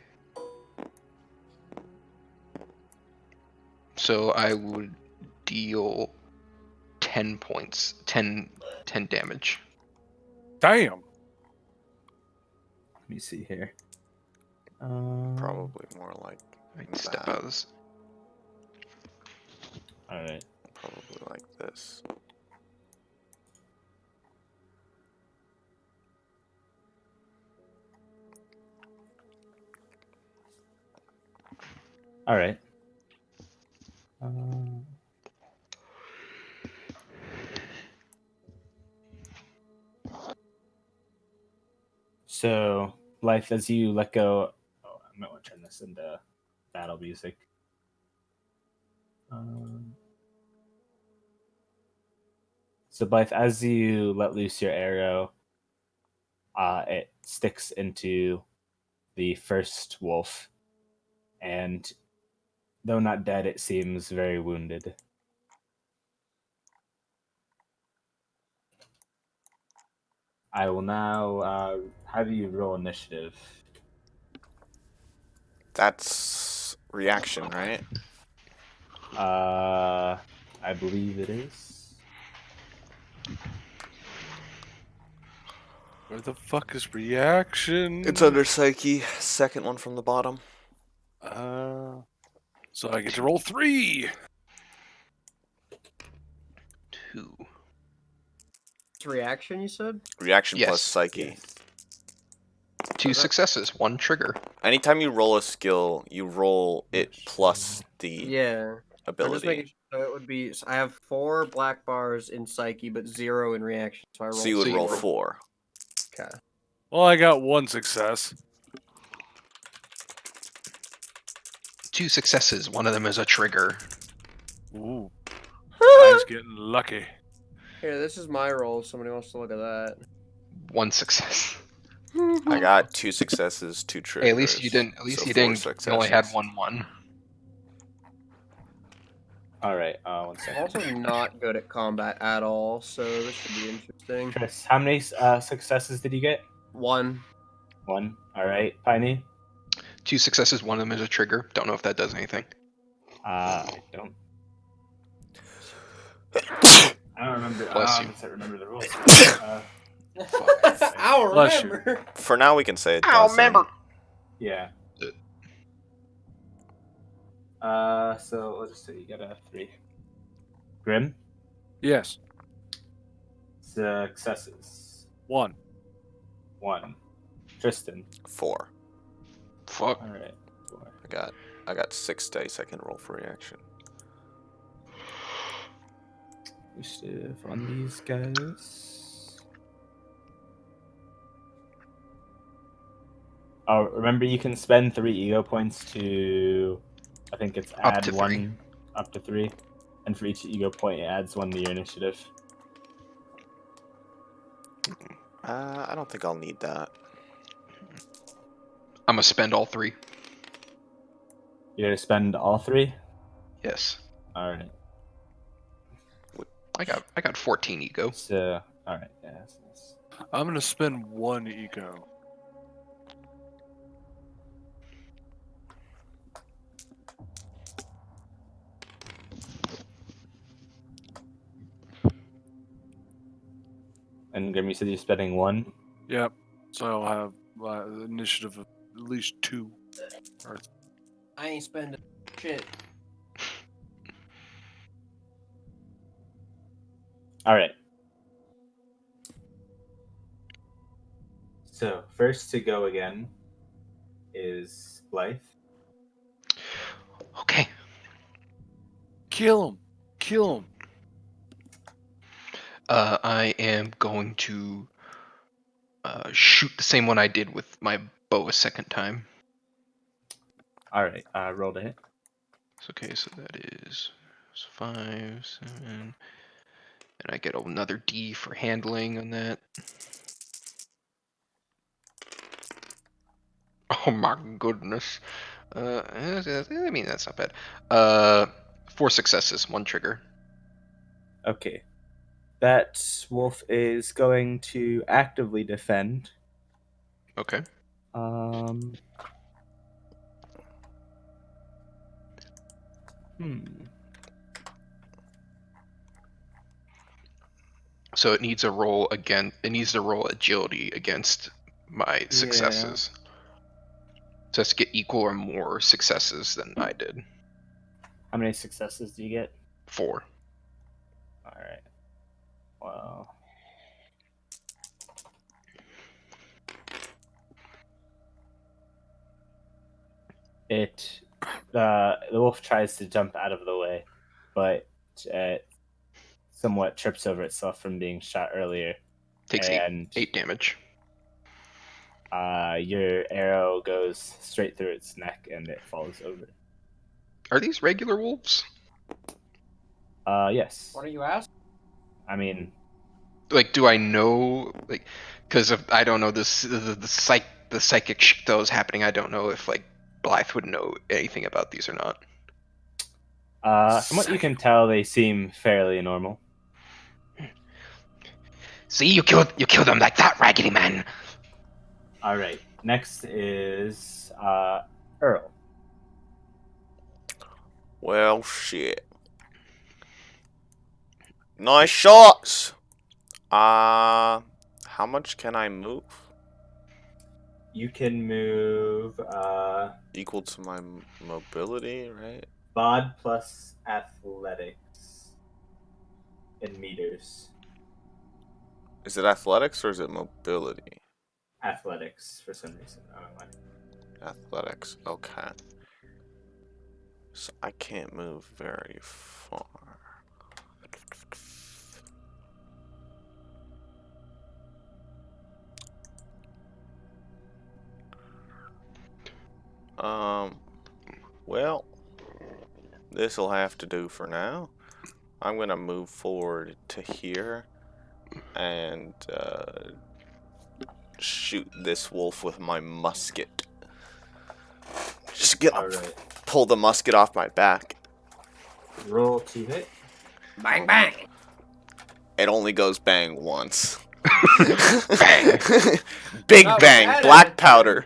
So I would deal 10 points, 10 damage. Damn. Let me see here. Probably more like Right, step that. out of this. All right. Probably like this. All right. So, Blythe, as you let go. Oh, I might want to turn this into battle music. So, Blythe, as you let loose your arrow, it sticks into the first wolf, and though not dead, it seems very wounded. I will now have you roll initiative. That's reaction, right? I believe it is. Where the fuck is reaction? It's under Psyche. Second one from the bottom. So I get to roll 3. 2. It's reaction, you said? Reaction Yes. plus Psyche. Yes. 2 successes, 1 trigger. Anytime you roll a skill, you roll it plus the Yeah. I'm just ability. making so it would be. So I have 4 black bars in psyche, but 0 in reaction. So I roll. So you would So you roll roll- 4. Okay. Well, I got 1 success. 2 successes, 1 of them is a trigger. Ooh. I was getting lucky. Here, this is my roll. If somebody wants to look at that. 1 success. I got 2 successes, 2 triggers. Hey, at least you didn't. At least so you 4 didn't. You only had successes. 1. All right. 1 I'm second. also not good at combat at all, so this should be interesting. Chris, how many successes did you get? 1. 1. All right. Piney? 2 successes, 1 of them is a trigger. Don't know if that does anything. I don't. I don't remember. Bless you. I remember the rules. I'll Bless you. remember. For now, we can say it I'll doesn't. remember. Yeah. So let's just say you got a 3. Grim? Yes. Successes. 1. 1. Tristan? 4. Fuck. All right. 4. I got 6 dice I can roll for reaction. Initiative on these guys. Oh, remember you can spend 3 ego points to, I think it's Up add to 1 3. up to 3, and for each ego point it adds 1 to your initiative. I don't think I'll need that. I'm gonna spend all 3. You're gonna spend all 3? Yes. All right. I got 14 ego. So, all right. Yeah, that's nice. I'm gonna spend 1 ego. And Grim, you said you're spending 1. Yep. So I'll have initiative of at least 2. Or I ain't spending shit. All right. So first to go again is Blythe. Okay. kill him! Kill him! I am going to shoot the same one I did with my bow a second time. All right. Roll to hit. Okay, so that is 5, 7, and I get another D for handling on that. Oh my goodness. I mean, that's not bad. 4 successes, 1 trigger. Okay. That wolf is going to actively defend. Okay. Hmm. So it needs a roll again. It needs to roll agility against my successes. So it has to get equal or more successes than I did. How many successes do you get? 4. All right. Well. The wolf tries to jump out of the way, but it somewhat trips over itself from being shot earlier. Takes And 8 damage. your arrow goes straight through its neck and it falls over. Are these regular wolves? Yes. What are you asking? I mean, Like, do I know? Like, because I don't know this the psychic shit that was happening. I don't know if like Blythe would know anything about these or not. from what you can tell, they seem fairly normal. See, you killed them like that, Raggedy Man. All right. Next is Earl. Well, shit. Nice shots. How much can I move? You can move Equal to my mobility, right? bod plus athletics in meters. Is it athletics or is it mobility? Athletics for some reason. I don't know why. Athletics. Okay. So I can't move very far. Well, this'll have to do for now. I'm gonna move forward to here and shoot this wolf with my musket. Just All right. pull the musket off my back. Roll to hit. Bang bang. It only goes bang once. Bang! Big Oh, bang, that black is- powder.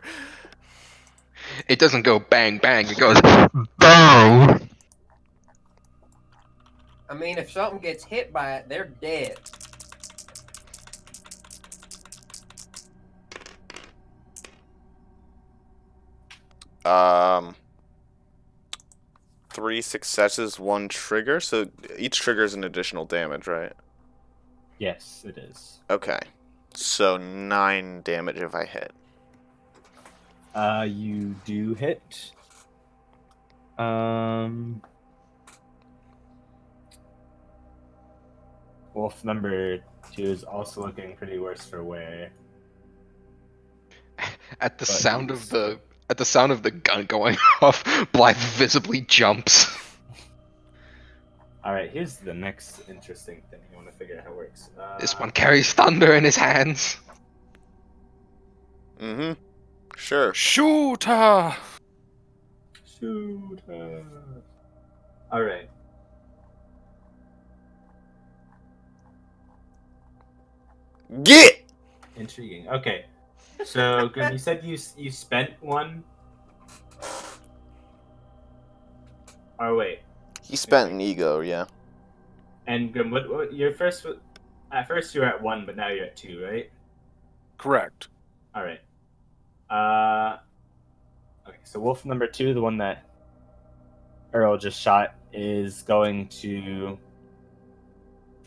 It doesn't go bang bang. It goes bang. I mean, if something gets hit by it, they're dead. Um, 3 successes, 1 trigger. So each trigger is an additional damage, right? Yes, it is. Okay. So 9 damage if I hit. You do hit. Wolf number 2 is also looking pretty worse for wear. At the But sound he's- of the gun going off, Blythe visibly jumps. All right, here's the next interesting thing. I want to figure out how it works. This one carries thunder in his hands. Mm-hmm. Sure. Shoot her! Shoot. All right. Get! Intriguing. Okay. So, Grim, you said you spent one. Oh wait. He spent an ego, yeah. And Grim, what your first? At first you were at 1, but now you're at 2, right? Correct. All right. Okay, so wolf number 2, the one that Earl just shot, is going to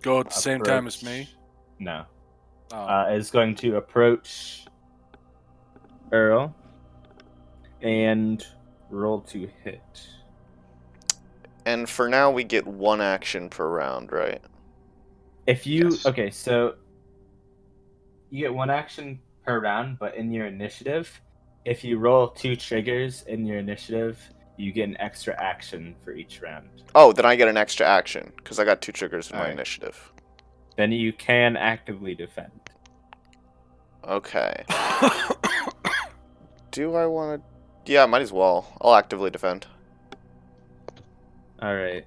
Go at the same time as me. No. Oh. Is going to approach Earl and roll to hit. And for now, we get 1 action per round, right? If you Yes. okay, so you get 1 action per round, but in your initiative, if you roll 2 triggers in your initiative, you get an extra action for each round. Oh, then I get an extra action, because I got 2 triggers in my Alright. initiative. Then you can actively defend. Okay. Do I want to... Yeah, might as well. I'll actively defend. All right.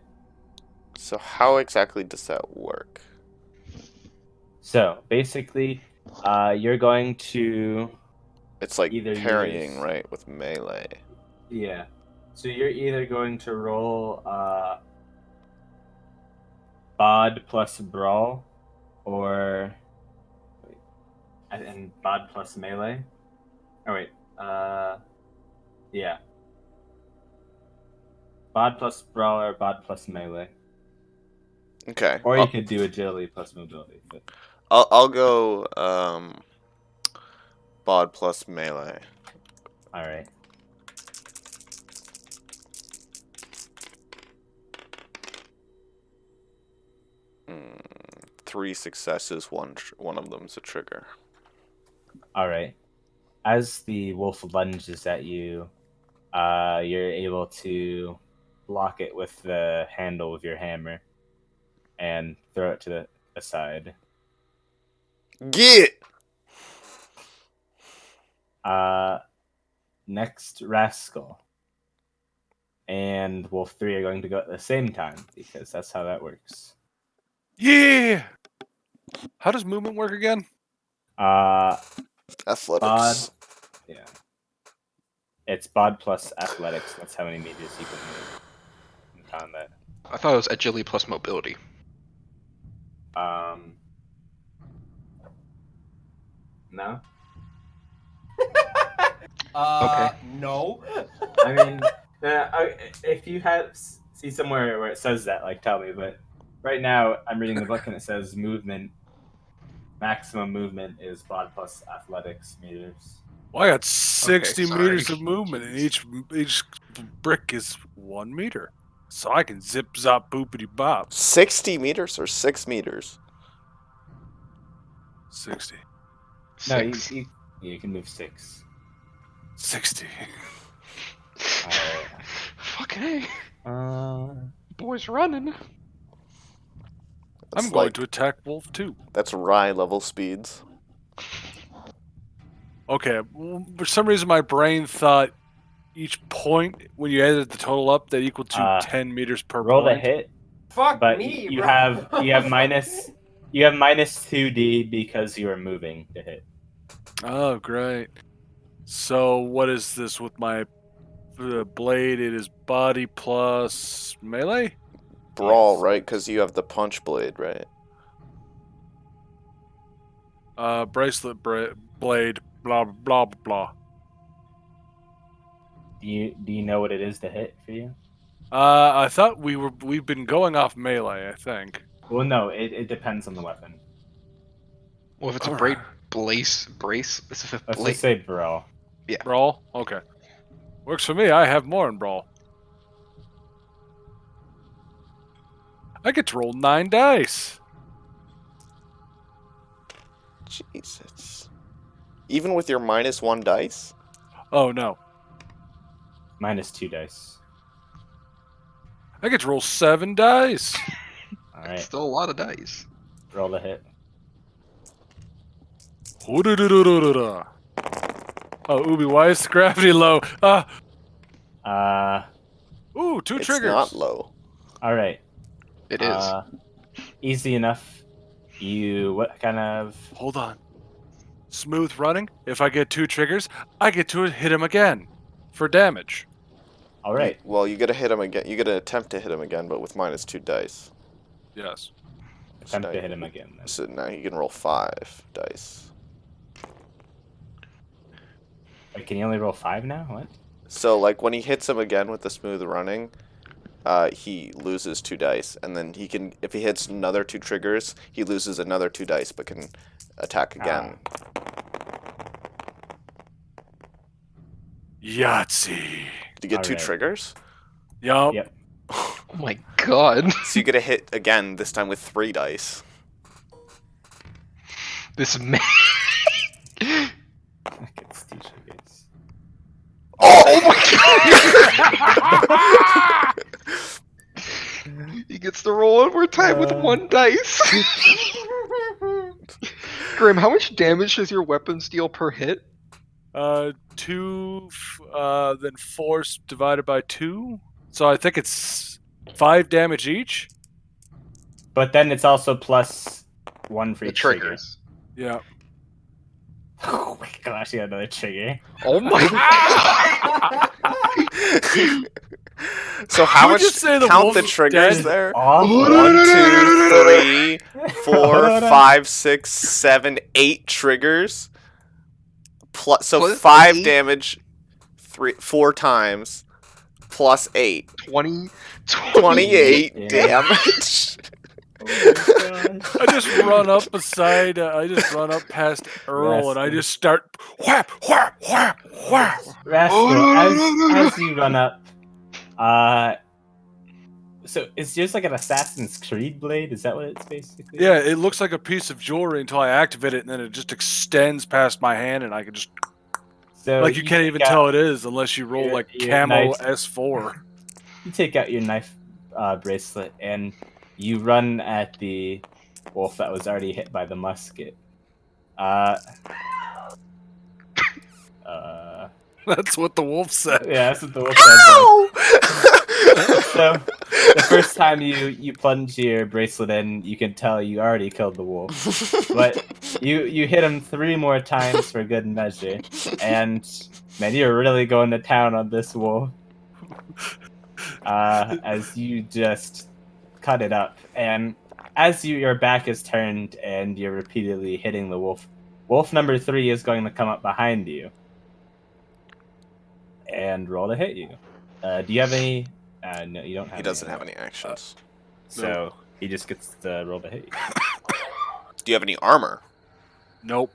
So how exactly does that work? So basically, you're going to It's like either parrying, use right, with melee. Yeah. So you're either going to roll bod plus brawl, or wait, and bod plus melee. Oh wait, yeah, bod plus brawl or bod plus melee, Okay. or you could do agility plus mobility. But I'll go bod plus melee. all right. Mm, 3 successes, one of them's a trigger. All right. As the wolf lunges at you, you're able to block it with the handle of your hammer and throw it to the aside. Get! Next, Rascal and Wolf 3 are going to go at the same time because that's how that works. Yeah. How does movement work again? Athletics. Yeah. It's bod plus athletics. That's how many meters you can move in combat. I thought it was agility plus mobility. No? Okay. No. I mean, if you see somewhere where it says that, like, tell me. But right now, I'm reading the book and it says maximum movement is bod plus athletics meters. Well, I got 60 sorry. meters of movement, and each brick is 1 meter, so I can zip zop boopity bop. 60 meters or 6 meters? 60. No, 6. you can move 6. 60. Alright. Fucking A. Uh, Boys running. I'm That's going like, to attack Wolf 2. that's Rye level speeds. Okay, for some reason my brain thought each point, when you added the total up, that equaled to 10 meters per roll point. to hit, Fuck but me, you bro. have minus 2d because you are moving to hit. Oh, great. So what is this with my blade? It is body plus melee? Brawl, Yes. right? Because you have the punch blade, right? Bracelet blade, blah, blah, blah. Do you know what it is to hit for you? I thought we've been going off melee, I think. Well, no, it depends on the weapon. Well, if it's a Alright. brace. It's a Let's blade. just say brawl. Brawl? Okay. Works for me. I have more in Brawl. I get to roll 9 dice. Jesus. Even with your -1 dice? Oh, no. Minus 2 dice. I get to roll 7 dice. All right, Still a lot of dice. roll the hit. Oh, Ubi, why is the gravity low? Ooh, 2 It's triggers. not low. All right. It is. Easy enough. What kind of? Hold on. Smooth running. If I get 2 triggers, I get to hit him again for damage. All right. Well, you gotta hit him again. You gotta attempt to hit him again, but with -2 dice. Yes. Attempt to hit him again. Then. So now you can roll 5 dice. Wait, can you only roll 5 now? What? So like when he hits him again with the smooth running, he loses 2 dice, and then he can, if he hits another 2 triggers, he loses another 2 dice, but can attack again. Yahtzee. Did you get 2 Alright. triggers? Yup. Yep. Oh my god. So you get a hit again, this time with 3 dice. This man. It's 2 triggers. Oh my god! He gets to roll one more time with 1 dice. Grim, how much damage does your weapons deal per hit? 2, then force divided by 2. So I think it's 5 damage each. But then it's also plus 1 for The each trigger. triggers. Yeah. Oh my gosh, you got another trigger. Oh my god! So how Would much? you say the Count wolf the is triggers dead? there. Awful. 1, 2, 3, 4, Hold on. 5, 6, 7, 8 triggers. So Plus 5 8? damage, 4 times, plus 8. 28 28 damage. I just run up beside. I just run up past Earl, and I just start whap, whap, whap, whap. Rascal, as you run up, so it's just like an Assassin's Creed blade. Is that what it's basically? Yeah, it looks like a piece of jewelry until I activate it, and then it just extends past my hand, and I can just So like you can't even tell it is unless you roll like your camo knife. S4. You take out your knife bracelet and you run at the wolf that was already hit by the musket. That's what the wolf said. Yeah, that's what the wolf said. So the first time you plunge your bracelet in, you can tell you already killed the wolf. But you hit him 3 more times for good measure, and man, you're really going to town on this wolf. As you just cut it up, and as your back is turned and you're repeatedly hitting the wolf, wolf number 3 is going to come up behind you and roll to hit you. Do you have any? No, you don't have. He doesn't any, have any actions. So he just gets to roll to hit you. Do you have any armor? Nope.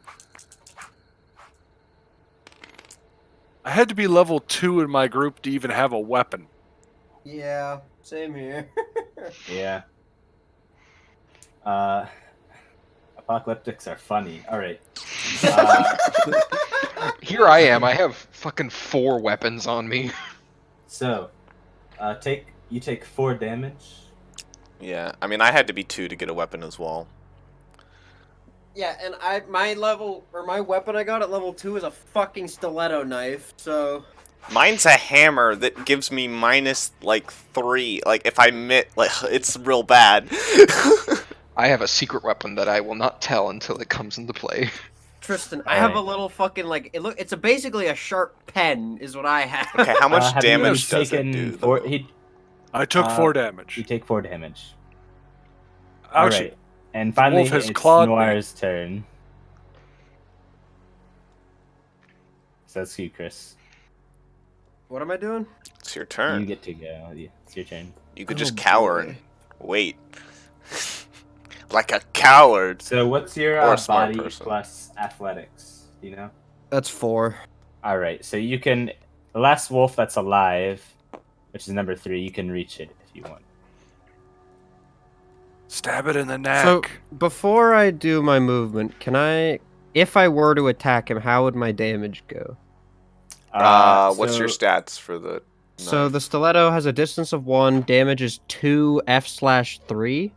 I had to be level 2 in my group to even have a weapon. Yeah, same here. Yeah. Apocalyptics are funny. All right. Here I am. I have fucking 4 weapons on me. So, you take 4 damage. Yeah, I mean, I had to be 2 to get a weapon as well. Yeah, and my weapon I got at level 2 is a fucking stiletto knife, so Mine's a hammer that gives me minus, like, 3. Like, if I like, it's real bad. I have a secret weapon that I will not tell until it comes into play. Tristan, I have a Alright. little fucking it's basically a sharp pen is what I have. Okay, how much Have you damage does it taken do? 4? though? I took 4 damage. You take 4 damage. Actually, Alright. And finally, wolf has it's clawed me. Noir's turn. So that's you, Chris. What am I doing? It's your turn. You get to go. Yeah, it's your turn. You could Oh, just cower boy. and wait. Like a coward. So what's your Or a smart body person. plus athletics? Do you know? That's 4. All right. So you can the last wolf that's alive, which is number 3. You can reach it if you want. Stab it in the neck. So before I do my movement, if I were to attack him, how would my damage go? What's your so- stats for the? So knife? the stiletto has a distance of 1, damage is 2 F/3.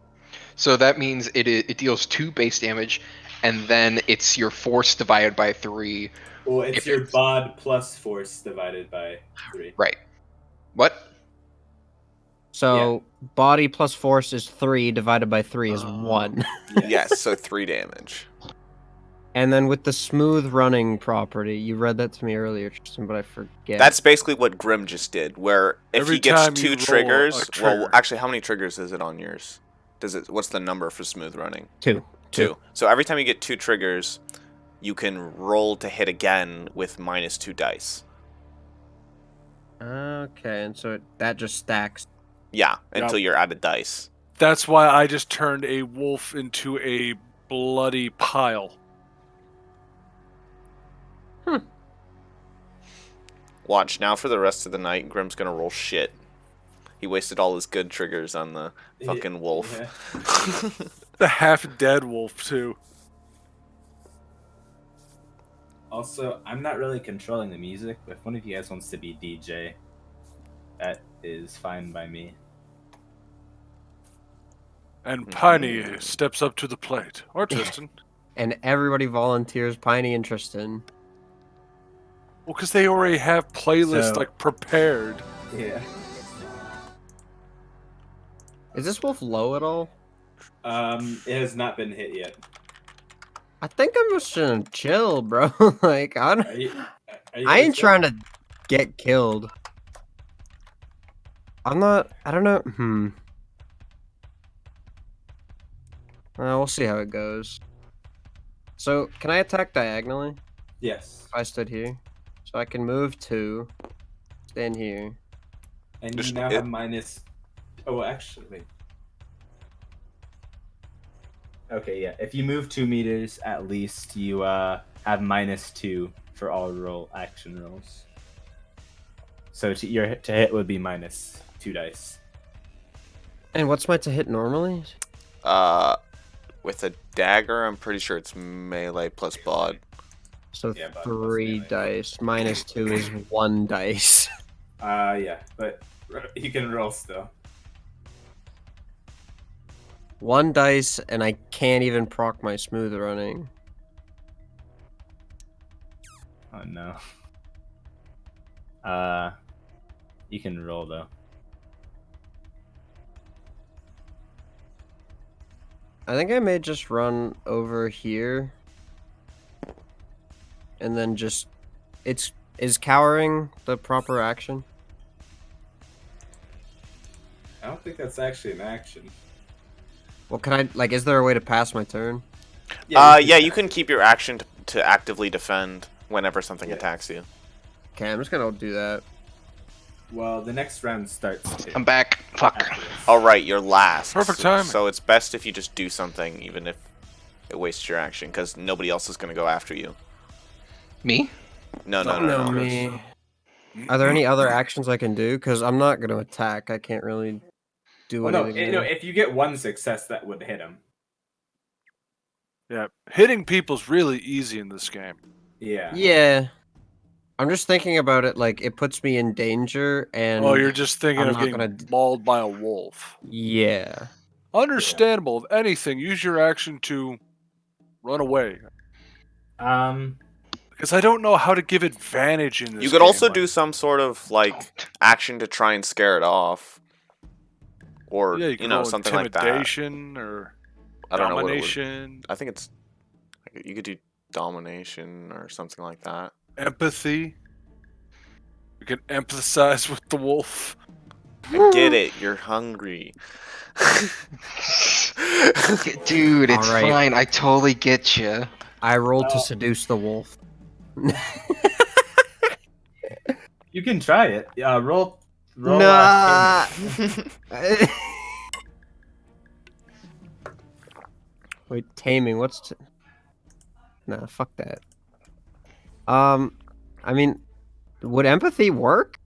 So that means it deals 2 base damage, and then it's your force divided by 3. Well, it's If your it's- bod plus force divided by 3. Right. What? So body plus force is 3 divided by 3 is 1. Yes, so 3 damage. And then with the smooth running property, you read that to me earlier, Tristan, but I forget. That's basically what Grim just did. Where if Every he gets time you 2 roll a triggers, well, trigger. actually, how many triggers is it on yours? What's the number for smooth running? 2. 2. So every time you get 2 triggers, you can roll to hit again with -2 dice. Okay, and so that just stacks. Yeah, Yep. until you're out of dice. That's why I just turned a wolf into a bloody pile. Watch, now for the rest of the night, Grim's gonna roll shit. He wasted all his good triggers on the fucking wolf. Yeah. The half-dead wolf, too. Also, I'm not really controlling the music, but if one of you guys wants to be DJ, that is fine by me. And Piney steps up to the plate. Or Tristan. And everybody volunteers Piney and Tristan. Well, because they already have playlists, So- like, prepared. Yeah. Is this wolf low at all? It has not been hit yet. I think I'm just gonna chill, bro. Like, I don't... Are you I ain't guys trying to get killed. I'm not... I don't know... we'll see how it goes. So, can I attack diagonally Yes. if I stood here? So I can move 2, stand here. And Just- you now it- have minus... Oh, actually, wait. Okay, yeah. If you move 2 meters, at least you have -2 for all action rolls. So to hit would be -2 dice. And what's my to hit normally? With a dagger, I'm pretty sure it's melee plus bod. So Yeah, but 3 melee. dice. -2 is 1 dice. Yeah, but you can roll still. 1 dice, and I can't even proc my smooth running. Oh no. You can roll though. I think I may just run over here. And then just... Is cowering the proper action? I don't think that's actually an action. Well, can I... Like, is there a way to pass my turn? Yeah, you can keep your action to actively defend whenever something Yeah. attacks you. Okay, I'm just gonna do that. Well, the next round starts. I'm back. Fuck. after this. Alright, you're last. Perfect timing. So it's best if you just do something, even if it wastes your action, because nobody else is going to go after you. Me? No. me. Are there any other actions I can do? Because I'm not gonna attack. I can't really do Well, no, anything. there. if you get 1 success, that would hit him. Yeah, hitting people's really easy in this game. Yeah. Yeah. I'm just thinking about it like it puts me in danger and Oh, you're just thinking I'm of not getting gonna mauled by a wolf. yeah. Understandable. If anything, use your action to run away. Because I don't know how to give advantage in this You could game, also like- do some sort of, like, action to try and scare it off. Or, yeah, you, you can know, roll something like that. intimidation or I don't know what it would... domination, I think it's... You could do domination or something like that. empathy. You can empathize with the wolf. I get it. You're hungry. Dude, it's Alright. fine. I totally get you. I rolled to Well- seduce the wolf. You can try it. Roll. Nah. Wait, taming. What's nah? Fuck that. I mean, would empathy work?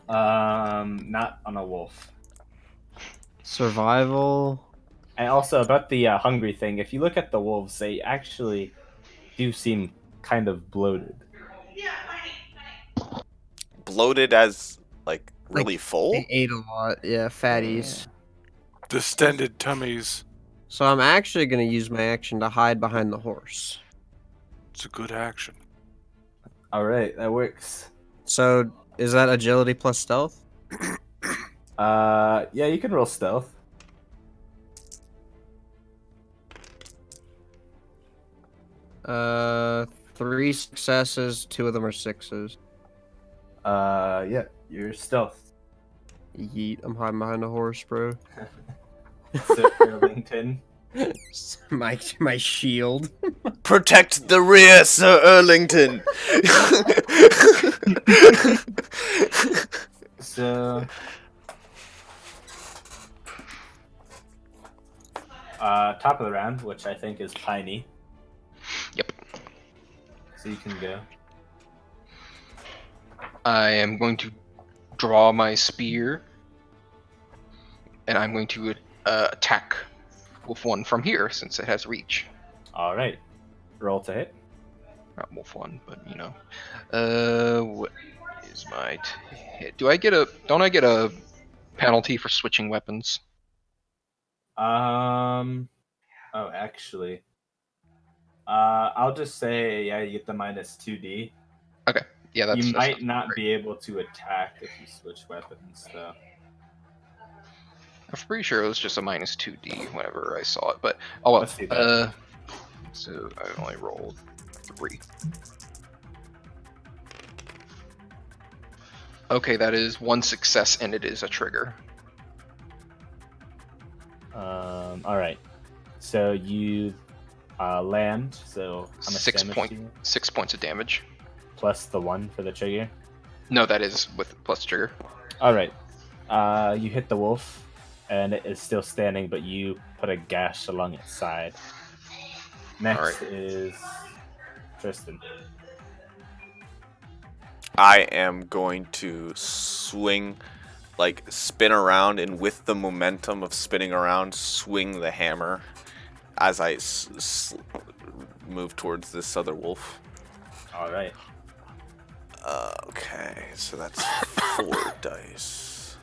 Not on a wolf. Survival. And also about the hungry thing, if you look at the wolves, they actually do seem kind of bloated. Bloated as, like, really Like, full? They ate a lot. Yeah, fatties. Distended tummies. So I'm actually gonna use my action to hide behind the horse. It's a good action. All right, that works. So is that agility plus stealth? Yeah, you can roll stealth. Three successes. 2 of them are 6s. Yeah, you're stealth. Yeet. I'm hiding behind a horse, bro. Sir Burlington. my shield. Protect the rear, Sir Erlington. So, top of the round, which I think is Piney. Yep. So you can go. I am going to draw my spear, and I'm going to attack Wolf 1 from here since it has reach. All right. Roll to hit. Not Wolf 1, but you know. What is my hit? Don't I get a penalty for switching weapons? Oh, actually. I'll just say, yeah, you get the minus 2d. Okay. Yeah, that's You might that's not great. be able to attack if you switch weapons, though. I'm pretty sure it was just a minus 2d whenever I saw it, but oh well. Let's do that. So I only rolled 3. Okay, that is 1 success, and it is a trigger. All right. So you land. So how much damage do you? 6 points of damage. Plus the 1 for the trigger. No, that is with plus trigger. All right. You hit the wolf, and it is still standing, but you put a gash along its side. Next Alright. is Tristan. I am going to swing, like spin around, and with the momentum of spinning around, swing the hammer as I move towards this other wolf. All right. Okay, so that's 4 dice.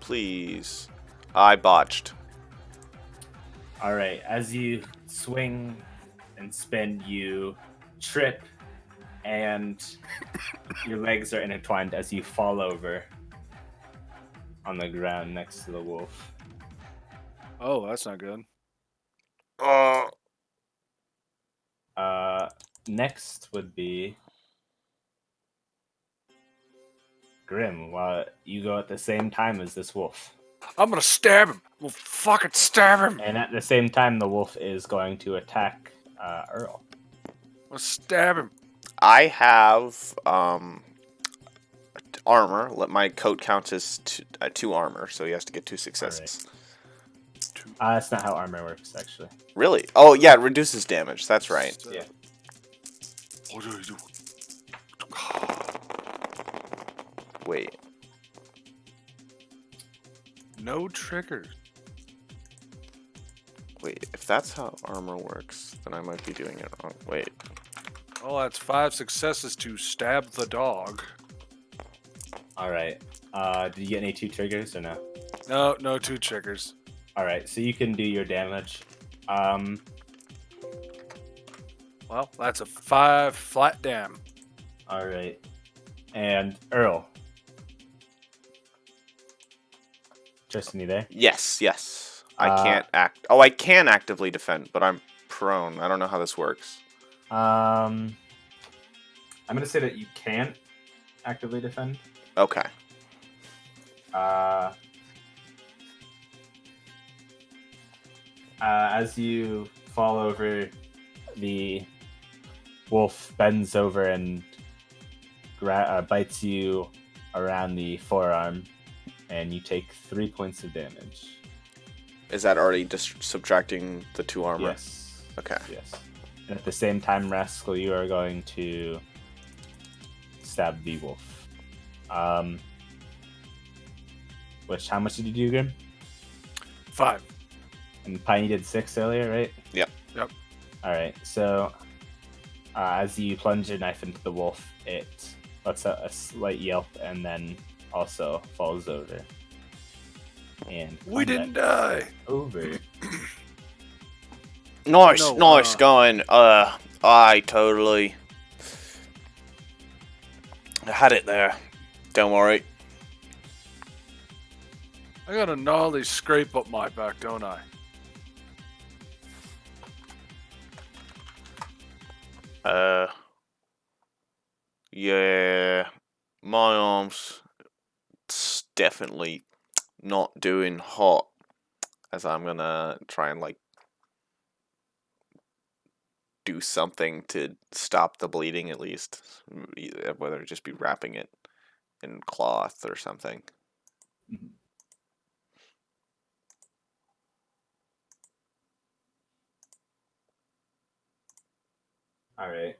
Please. I botched. All right. As you swing and spin, you trip, and your legs are intertwined as you fall over on the ground next to the wolf. Oh, that's not good. Next would be Grim. While you go at the same time as this wolf, I'm gonna stab him. We'll fucking stab him. and at the same time, the wolf is going to attack Earl. I'll stab him. I have armor. Let my coat count as 2 armor, so he has to get 2 successes. That's not how armor works, actually. Really? Oh yeah, it reduces damage. That's right. Yeah. What do I do? Wait. No triggers. Wait, if that's how armor works, then I might be doing it wrong. Wait. Oh, that's 5 successes to stab the dog. All right. Did you get any 2 triggers or no? No 2 triggers. All right. So you can do your damage. Well, that's a 5 flat dam. All right. And Earl. Tristan, you there? Yes. I can't act. Oh, I can actively defend, but I'm prone. I don't know how this works. I'm gonna say that you can't actively defend. Okay. As you fall over, the wolf bends over and bites you around the forearm, and you take 3 points of damage. Is that already just subtracting the 2 armor? Yes. Okay. Yes. And at the same time, Rascal, you are going to stab the wolf. Which, how much did you do, Grim? 5. And Piney did 6 earlier, right? Yep. All right. So, as you plunge your knife into the wolf, it lets out a slight yelp and then also falls over. And We didn't die. over. Nice No, going. I totally had it there. Don't worry. I got a gnarly scrape up my back, don't I? Yeah. My arms definitely not doing hot, as I'm gonna try and like do something to stop the bleeding at least, whether it just be wrapping it in cloth or something. Mhm. All right.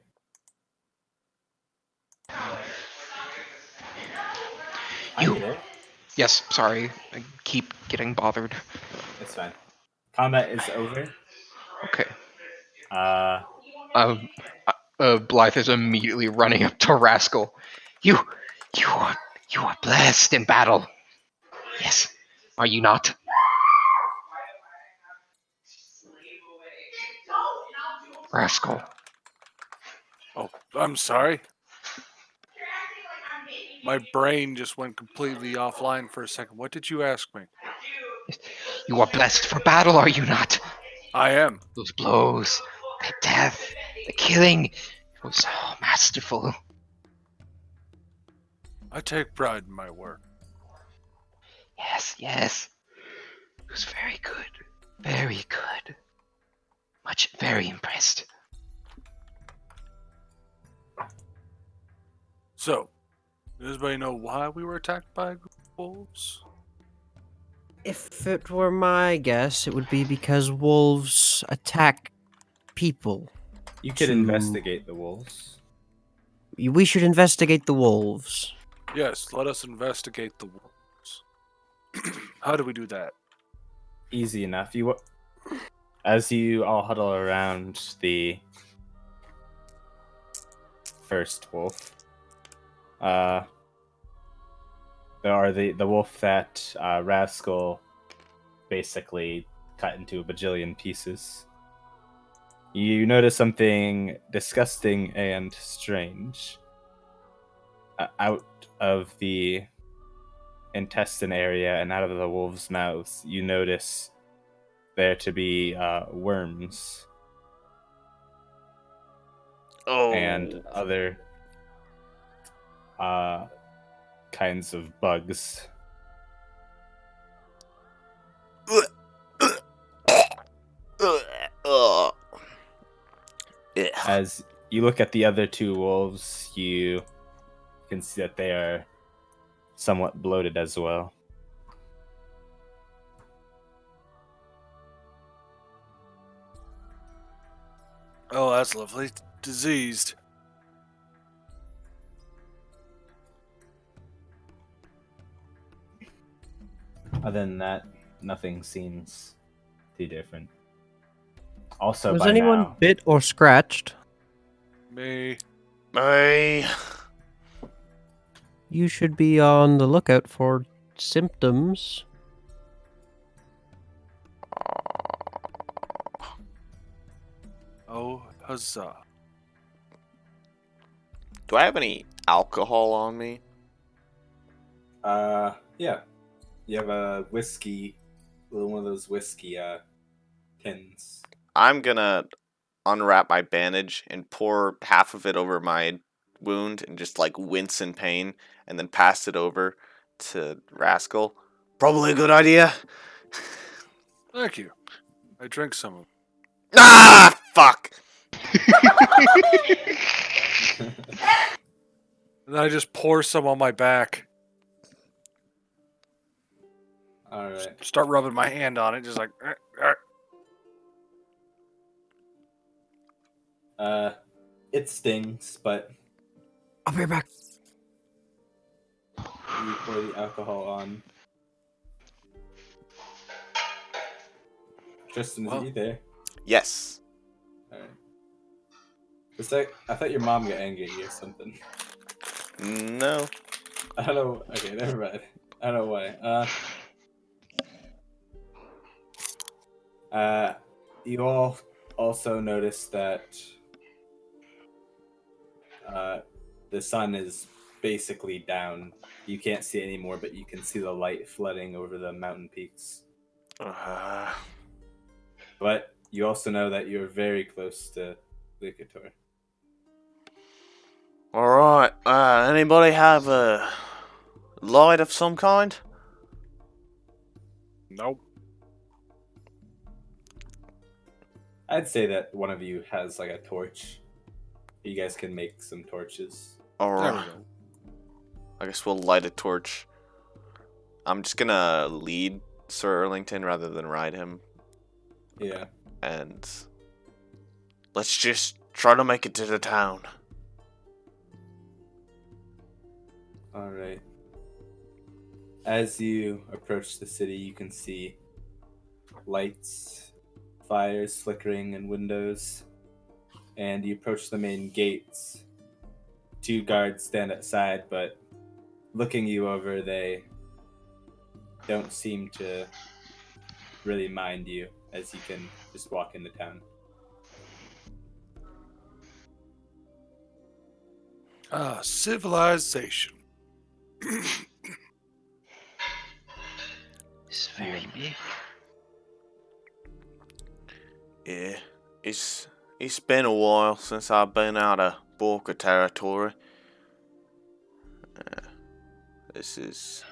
Are You. you there? Yes, sorry. I keep getting bothered. It's fine. Combat is over. Okay. Uh, Um, Blythe is immediately running up to Rascal. You, you are, you are blessed in battle. Yes, are you not? Rascal. Oh, I'm sorry. My brain just went completely offline for a second. What did you ask me? You are blessed for battle, are you not? I am. Those blows, the death, the killing, it was so masterful. I take pride in my work. Yes, yes. It was very good. Very good. Very impressed. So, does anybody know why we were attacked by a group of wolves? If it were my guess, it would be because wolves attack people. you could To- investigate the wolves. We should investigate the wolves. Yes, let us investigate the wolves. How do we do that? Easy enough. As you all huddle around the first wolf, there are the wolf that Rascal basically cut into a bajillion pieces. You notice something disgusting and strange. Out of the intestine area and out of the wolf's mouths, you notice there to be worms Oh. and other kinds of bugs. As you look at the other two wolves, you can see that they are somewhat bloated as well. Oh, that's lovely. Diseased. Other than that, nothing seems too different. Also, Was by anyone now, bit or scratched? Me. I You should be on the lookout for symptoms. Oh, huzzah. do I have any alcohol on me? yeah, you have a whiskey, one of those whiskey tins. I'm gonna unwrap my bandage and pour half of it over my wound and just like wince in pain and then pass it over to Rascal. Probably a good idea. Thank you. I drank some of it. Ah, fuck. And then I just pour some on my back. All right. Start rubbing my hand on it, just like. It stings, but I'll be right back. you pour the alcohol on. Tristan, is it Well. you there? Yes. All right. I thought your mom got angry at you or something. No. I don't know. Okay, never mind. I don't know why. You all also notice that the sun is basically down. You can't see it anymore, but you can see the light flooding over the mountain peaks. But you also know that you're very close to Licator. All right. Anybody have a light of some kind? Nope. I'd say that one of you has like a torch. You guys can make some torches. There we Alright. go. I guess we'll light a torch. I'm just gonna lead Sir Erlington rather than ride him. Yeah. And let's just try to make it to the town. All right. As you approach the city, you can see lights, fires flickering in windows, and you approach the main gates. 2 guards stand outside, but looking you over, they don't seem to really mind you as you can just walk into town. Civilization. It's very big. Yeah, it's been a while since I've been out of Borka territory. This is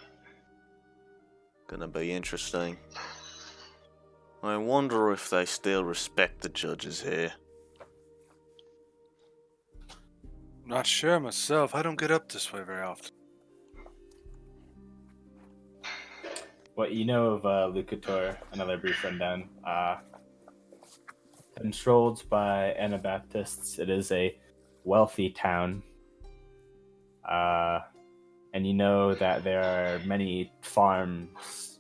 gonna be interesting. I wonder if they still respect the judges here. Not sure myself. I don't get up this way very often. What you know of Lucator, another brief rundown, controlled by Anabaptists. It is a wealthy town. And you know that there are many farms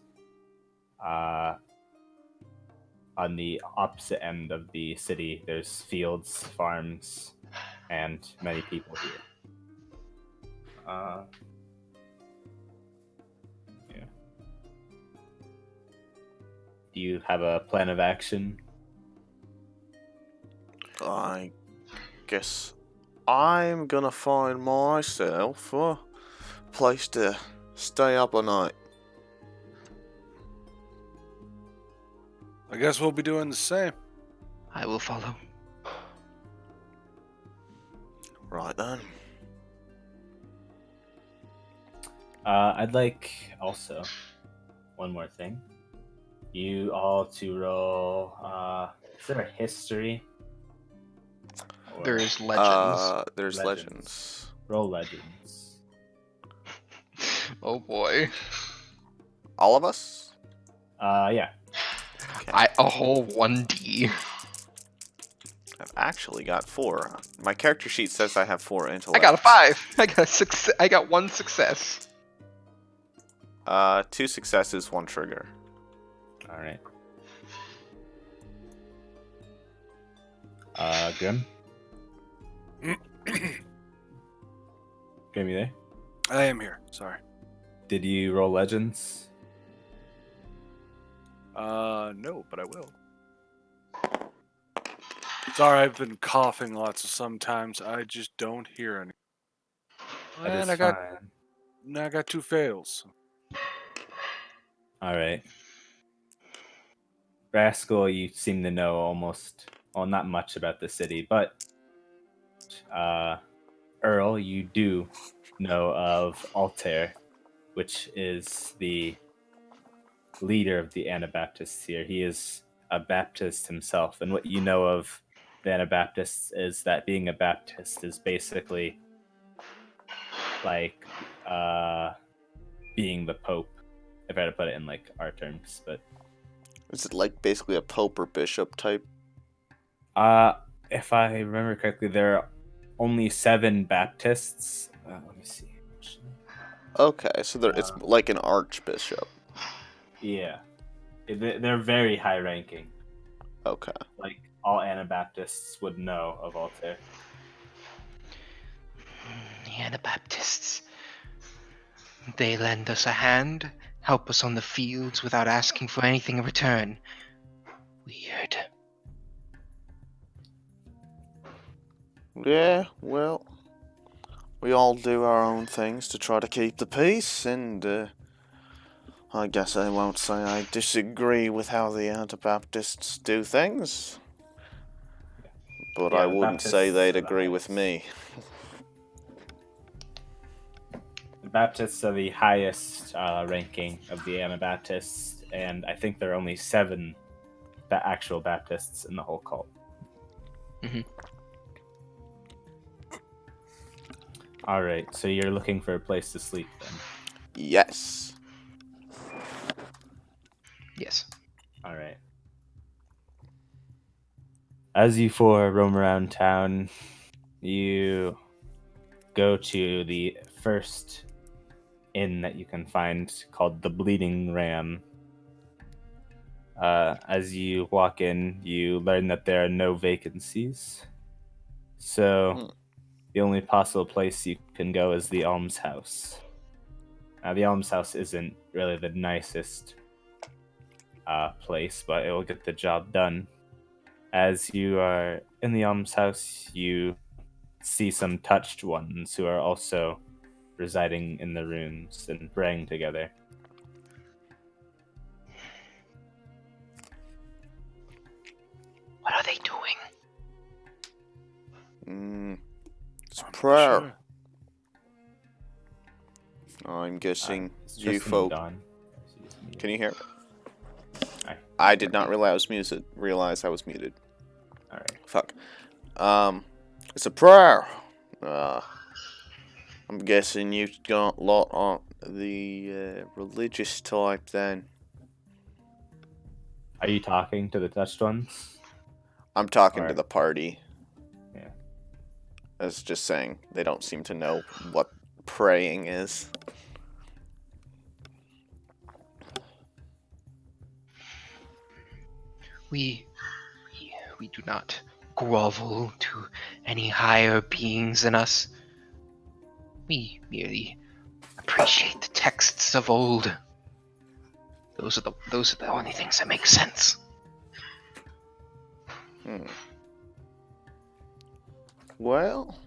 on the opposite end of the city. There's fields, farms, and many people here. Yeah. Do you have a plan of action? I guess I'm gonna find myself a place to stay up a night. I guess we'll be doing the same. I will follow. Right then. I'd like also one more thing. You all to roll. Is there a history? Or There is legends. There's Legends. legends. roll legends. Oh boy. All of us? Yeah. Okay. A whole 1D. I've actually got 4. My character sheet says I have 4 intellect. I got a 5. I got a success. I got 1 success. 2 successes, 1 trigger. All right. Grim. Grim, you there? I am here. Sorry. Did you roll legends? No, but I will. Sorry, I've been coughing lots, so sometimes I just don't hear any. That is And fine. I got 2 fails. All right. Rascal, you seem to know almost, well, not much about the city, but Earl, you do know of Altair, which is the leader of the Anabaptists here. He is a Baptist himself, and what you know of the Anabaptists is that being a Baptist is basically like being the Pope, if I had to put it in like our terms. But Is it like basically a pope or bishop type? if I remember correctly, there are only 7 Baptists. Let me see. Okay, so it's like an archbishop. Yeah, they're very high ranking. Okay. Like all Anabaptists would know of Altair. The Anabaptists. They lend us a hand, help us on the fields without asking for anything in return. Weird. Yeah, well, we all do our own things to try to keep the peace, and I guess I won't say I disagree with how the Anabaptists do things, but Yeah, I the wouldn't say Baptists they'd are the agree with highest. me. The Baptists are the highest ranking of the Anabaptists, and I think there are only 7 actual Baptists in the whole cult. Mhm. All right, so you're looking for a place to sleep then. Yes. Yes. All right. As you 4 roam around town, you go to the first inn that you can find, called the Bleeding Ram. As you walk in, you learn that there are no vacancies. So the only possible place you can go is the almshouse. Now, the almshouse isn't really the nicest place, but it will get the job done. As you are in the almshouse, you see some touched ones who are also residing in the rooms and praying together. What are they doing? It's I'm not prayer. sure. I'm guessing It's you Tristan and folk. Dawn. Can you hear? Hi. I did not realize I was muted. All right. Fuck. It's a prayer. I'm guessing you got a lot on the religious type then. Are you talking to the touched ones? I'm talking to Or- the party. Yeah. I was just saying they don't seem to know what praying is. We do not grovel to any higher beings than us. We merely appreciate the texts of old. Those are the only things that make sense. Well,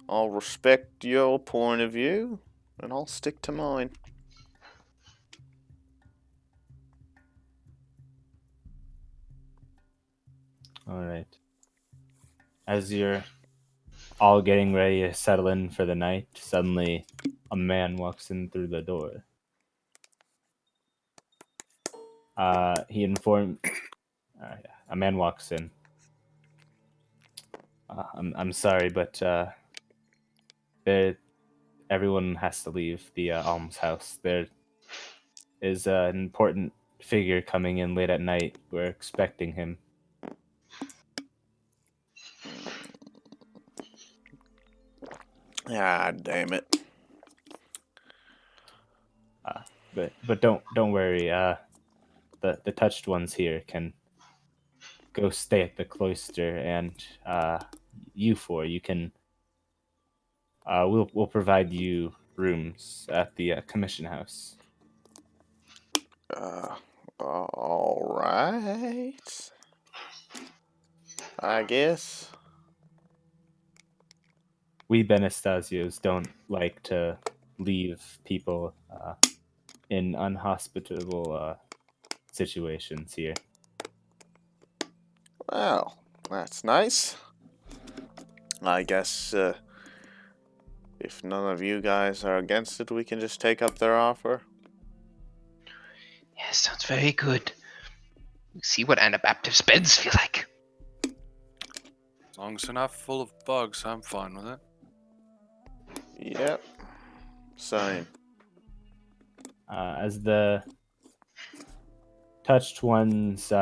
I'll respect your point of view, and I'll stick to mine. All right. As you're all getting ready to settle in for the night, suddenly a man walks in through the door. He informed. A man walks in. I'm sorry, but everyone has to leave the almshouse. There is an important figure coming in late at night. We're expecting him. Ah, damn it. But don't worry. The touched ones here can go stay at the cloister, and you 4, you can. We'll provide you rooms at the commission house. All right. I guess. We Benestasios don't like to leave people in unhospitable situations here. Well, that's nice. I guess if none of you guys are against it, we can just take up their offer. Yes, sounds very good. We see what Anabaptist beds feel like. As long as they're not full of bugs, I'm fine with it. Yep. Same. As the touched ones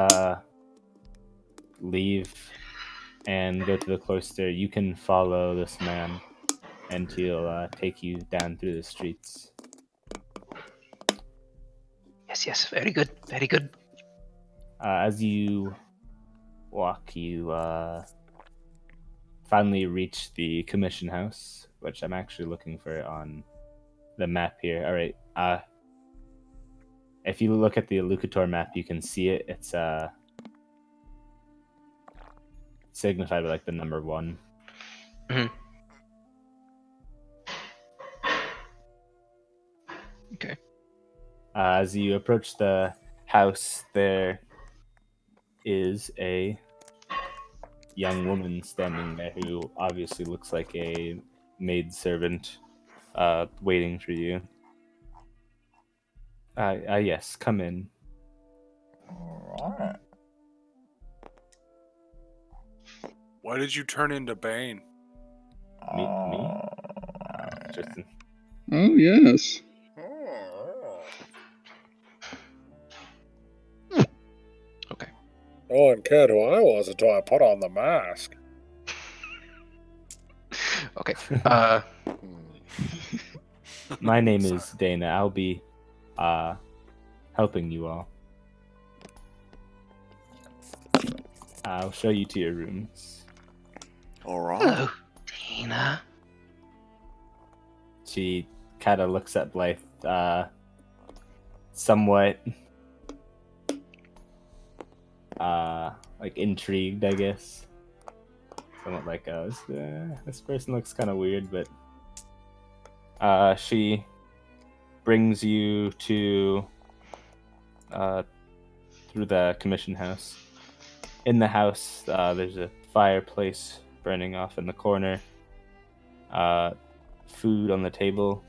leave and go to the cloister, you can follow this man, and he'll take you down through the streets. Yes, very good, very good. As you walk, you finally reach the commission house, which I'm actually looking for on the map here. All right. If you look at the Lucator map, you can see it. It's signified by like the number 1. Okay. As you approach the house, there is a young woman standing there who obviously looks like a maidservant waiting for you. Yes, come in. Alright. Why did you turn into Bane? Me? Alright. Tristan. Oh, yes. Okay. No one cared who I was until I put on the mask. Okay. My name is Sorry. Dana. I'll be helping you all. I'll show you to your rooms. All right. Hello, Dana. She kind of looks at Blythe, somewhat, like intrigued, I guess. Somewhat like, this person looks kind of weird, but she brings you to through the commission house. In the house, there's a fireplace burning off in the corner, food on the table,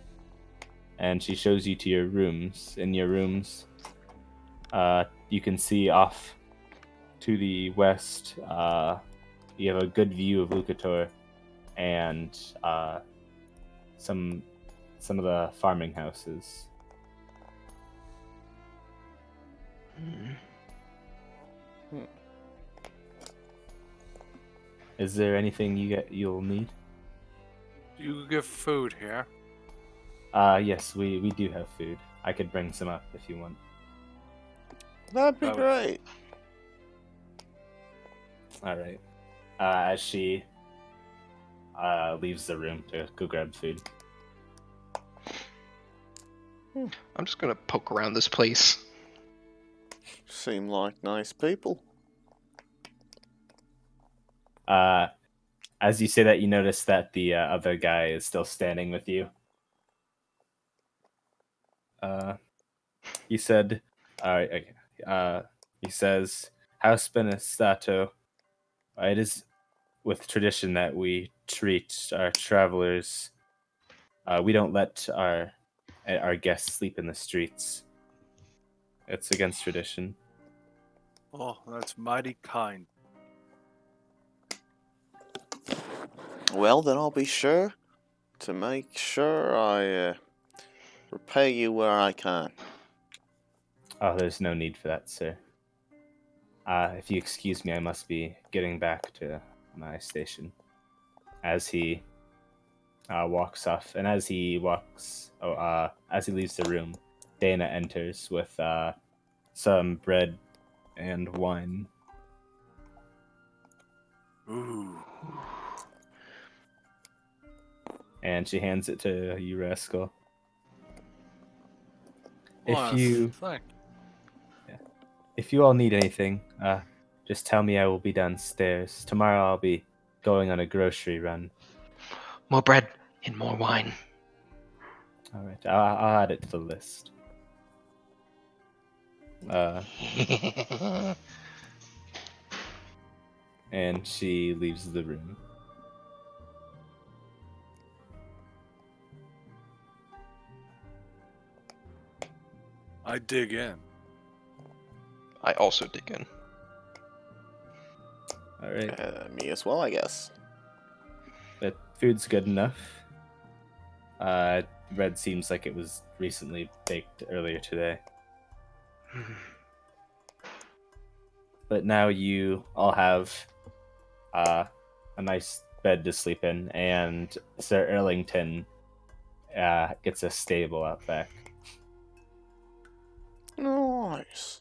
and she shows you to your rooms. In your rooms, you can see off to the west. You have a good view of Lucator and some of the farming houses. Is there anything you'll need? You give food here. Yes, we do have food. I could bring some up if you want. That'd be Oh. great. All right. As she leaves the room to go grab food. I'm just gonna poke around this place. Seem like nice people. As you say that, you notice that the other guy is still standing with you. He said, okay. He says, House Benesato, it is with tradition that we treat our travelers. We don't let our guests sleep in the streets. It's against tradition. Oh, that's mighty kind. Well, then I'll be sure to make sure I repay you where I can. Oh, there's no need for that, sir. If you excuse me, I must be getting back to my station. As he walks off, and as he leaves the room, Dana enters with some bread and wine. Ooh. And she hands it to you, Rascal. Well, If you all need anything, just tell me. I will be downstairs. Tomorrow I'll be going on a grocery run. More bread and more wine. All right, I'll add it to the list. And she leaves the room. I dig in. I also dig in. All right, Me as well, I guess. but food's good enough. Bread seems like it was recently baked earlier today. But now you all have a nice bed to sleep in, and Sir Erlington gets a stable out back. Nice.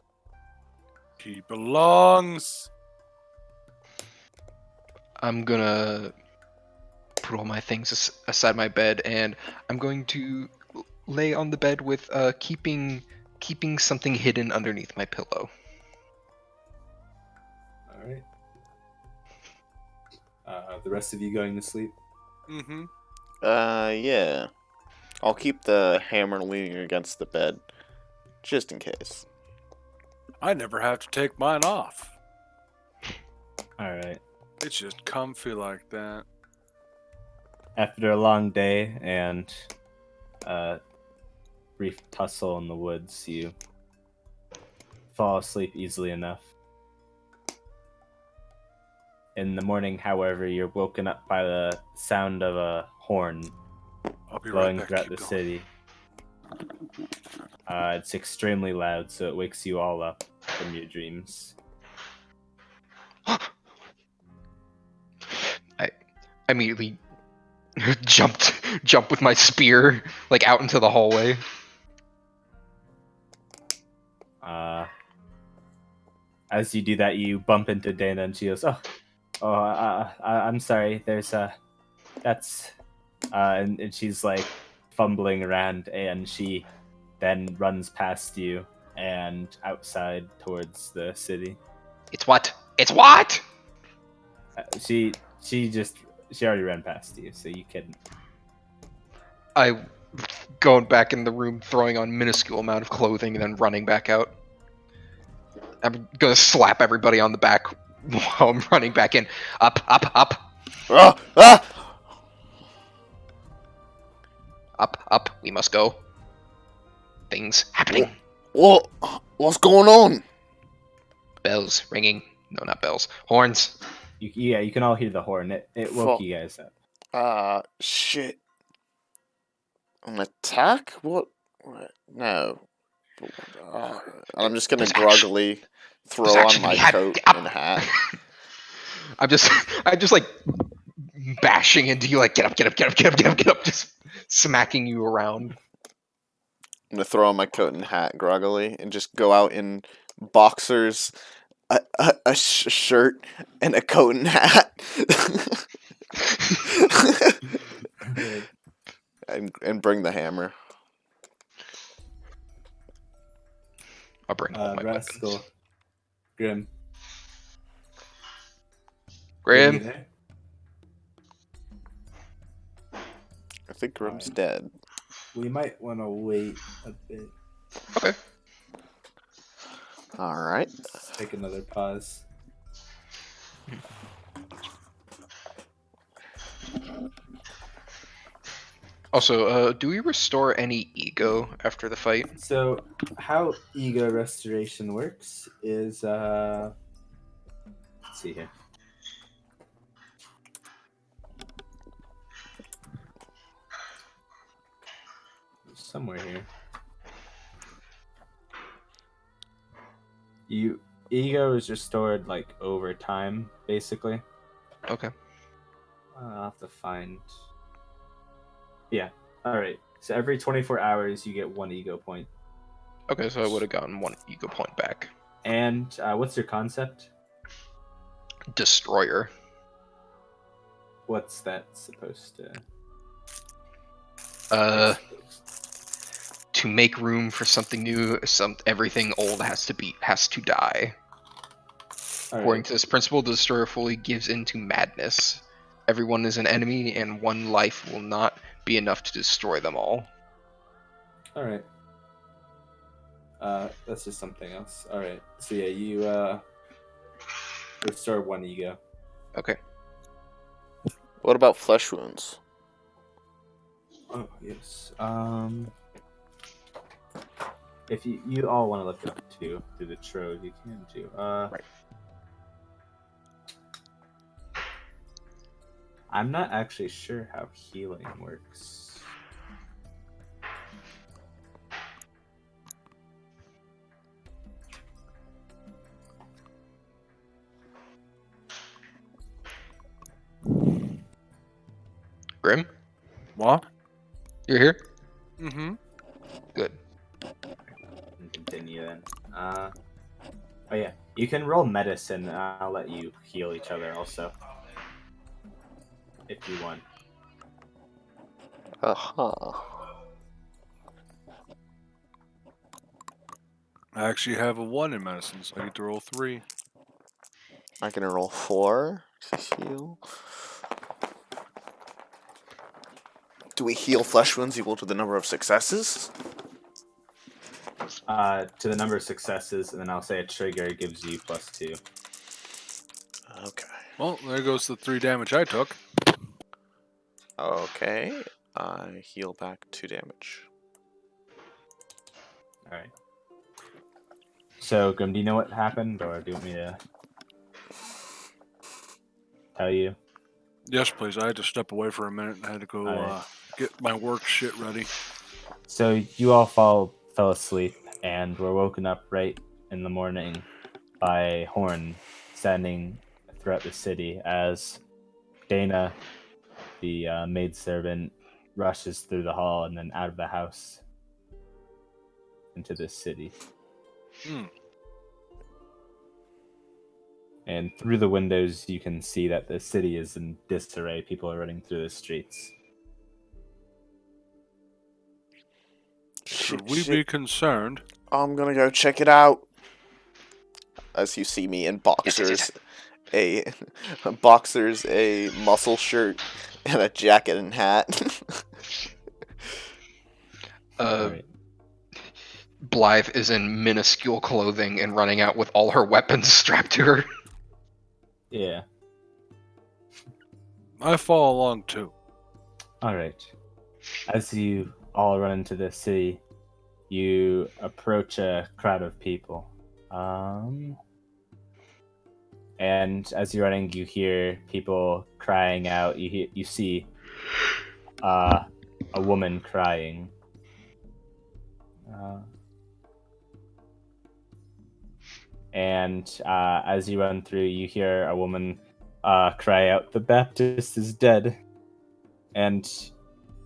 He belongs. I'm gonna put all my things aside my bed, and I'm going to lay on the bed with keeping something hidden underneath my pillow. All right. The rest of you going to sleep? Mm-hmm. Yeah. I'll keep the hammer leaning against the bed, just in case. I never have to take mine off. All right. It's just comfy like that. After a long day and brief tussle in the woods, you fall asleep easily enough. In the morning, however, you're woken up by the sound of a horn I'll be blowing right back. throughout Keep the going. city. It's extremely loud, so it wakes you all up from your dreams. I immediately jump with my spear like out into the hallway. As you do that, you bump into Dana, and she goes, I'm sorry. There's and she's like fumbling around, and she then runs past you and outside towards the city. It's what? It's what? She already ran past you, so you couldn't. I going back in the room, throwing on minuscule amount of clothing, and then running back out. I'm gonna slap everybody on the back while I'm running back in. Up, up, up, Ah! Ah! up. We must go. Things happening. What? What's going on? Bells ringing. No, not bells. Horns. You can all hear the horn. It woke Fuck. you guys up. Shit. An attack? What? No. I'm just gonna groggily throw This on action my we had- coat up. and hat. I'm just like bashing into you, like get up, just smacking you around. I'm gonna throw on my coat and hat groggily and just go out in boxers, a shirt, and a coat and hat. and bring the hammer. I'll bring all my Rascal. weapons. Grim. Grim. You there? I think Grim's dead. We might want to wait a bit. Okay. Alright. Take another pause. Also, do we restore any ego after the fight? So, how ego restoration works is, let's see here. Somewhere here. Ego is restored like over time, basically. Okay. I'll have to find. Yeah. All right. So every 24 hours, you get 1 ego point. Okay, so I would have gotten 1 ego point back. And what's your concept? Destroyer. What's that supposed to? To make room for something new, everything old has to die. All According right. to this principle, the destroyer fully gives into madness. Everyone is an enemy, and 1 life will not be enough to destroy them all. All right. That's just something else. All right. So yeah, you restore 1 ego. Okay. What about flesh wounds? Oh yes. If you all want to look up too through the Trove, you can too. Right. I'm not actually sure how healing works. Grim, What? you're here? Mm-hmm. Good. And continue then. Oh yeah, you can roll medicine, and I'll let you heal each other also, if you want. I actually have a 1 in medicine, so I get to roll 3. I can roll 4 to heal. Do we heal flesh wounds equal to the number of successes? To the number of successes, and then I'll say a trigger gives you +2. Okay. Well, there goes the 3 damage I took. Okay. I heal back 2 damage. All right. So, Grim, do you know what happened, or do you want me to tell you? Yes, please. I had to step away for a minute and had to go Alright. get my work shit ready. So you all fell asleep and were woken up right in the morning by horn sounding throughout the city as Dana, the maidservant, rushes through the hall and then out of the house into the city. Hmm. And through the windows, you can see that the city is in disarray. People are running through the streets. Should we be concerned? I'm gonna go check it out. As you see me in boxers, a boxers, a muscle shirt, and a jacket and hat. Alright. Blythe is in minuscule clothing and running out with all her weapons strapped to her. Yeah. I follow along too. Alright. As you all run into the city, you approach a crowd of people. And as you're running, you hear people crying out. You see a woman crying. And as you run through, you hear a woman cry out, "The Baptist is dead." And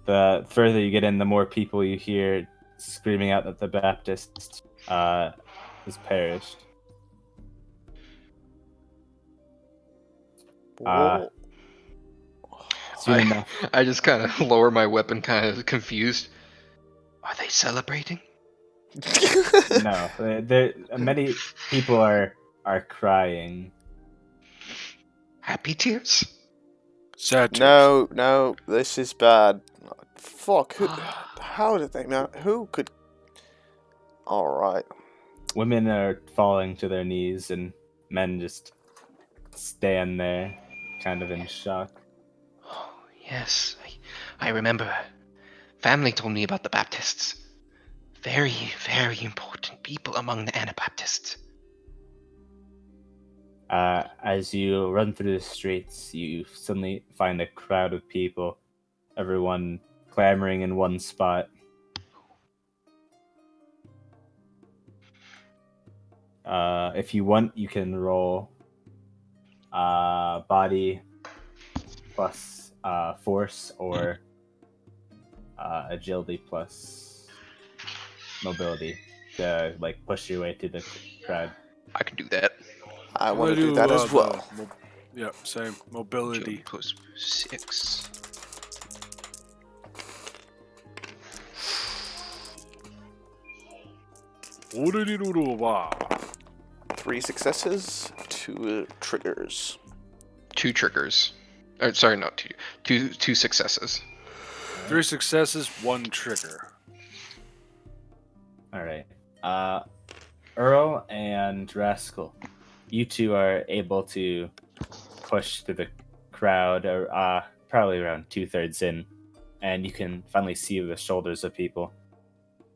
the further you get in, the more people you hear screaming out that the Baptist has perished. Whoa. Soon enough. I just kind of lower my weapon, kind of confused. Are they celebrating? No, many people are crying. Happy tears? Sad tears. No, this is bad. Fuck, how did they know? Who could... Alright. Women are falling to their knees, and men just stand there, kind of in shock. Oh, yes, I remember. Family told me about the Baptists. Very, very important people among the Anabaptists. As you run through the streets, you suddenly find a crowd of people, everyone clamoring in one spot. If you want, you can roll body plus force or agility plus mobility to like push your way through the crowd. I can do that. I want to do that as well. Yep, same. Mobility. Agility plus 6. Wow. 3 successes, 2 triggers. 2 triggers. Or, sorry, not 2. Two successes. 3 successes, 1 trigger. All right. Earl and Rascal, you two are able to push through the crowd, probably around 2/3 in, and you can finally see the shoulders of people.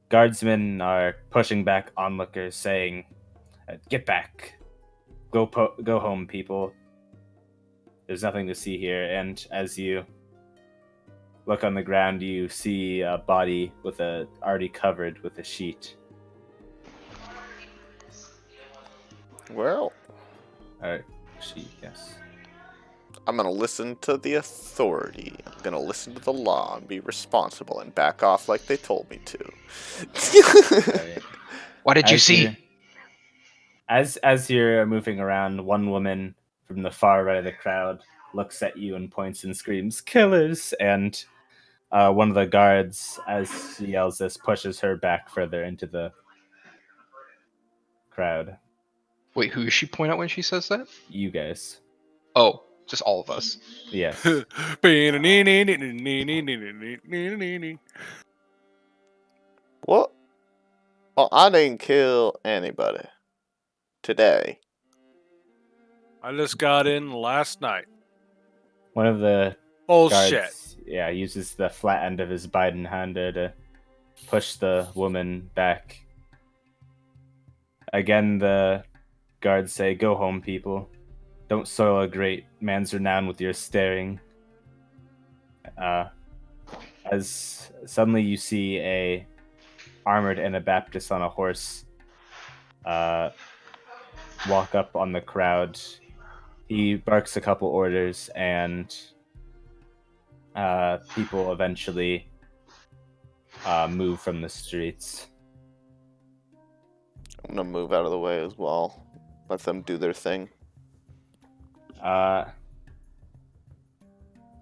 Guardsmen are pushing back onlookers, saying, "Get back, go home, people. There's nothing to see here." And as you look on the ground, you see a body already covered with a sheet. Well, Sheet, yes. I'm going to listen to the authority. I'm going to listen to the law and be responsible and back off like they told me to. Right. What did you As see? you're- As you're moving around, one woman from the far right of the crowd looks at you and points and screams, "Killers!" And one of the guards, as she yells this, pushes her back further into the crowd. Wait, who does she point out when she says that? You guys. Oh, just all of us. Yes. What? Well, I didn't kill anybody today. I just got in last night. One of the Bullshit. guards, uses the flat end of his Biden hander to push the woman back Again, the guards say, "Go home, people. Don't soil a great man's renown with your staring." As suddenly you see a armored Anabaptist on a horse walk up on the crowd. He barks a couple orders, and people eventually move from the streets. I'm gonna move out of the way as well. Let them do their thing.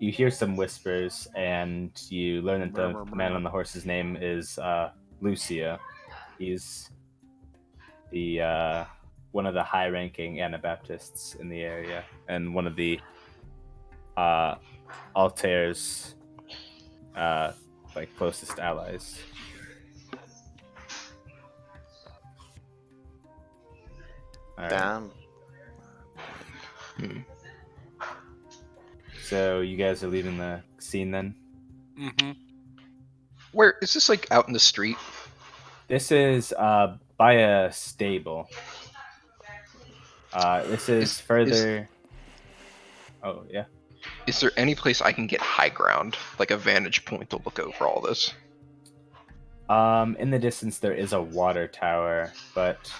You hear some whispers, and you learn that the man on the horse's name is Lucio. He's the one of the high-ranking Anabaptists in the area, and one of the Altair's closest allies. All right. Damn. So you guys are leaving the scene then? Mm-hmm. Where is this? Like out in the street? This is by a stable. This is further. Oh yeah. Is there any place I can get high ground, like a vantage point to look over all this? In the distance there is a water tower, but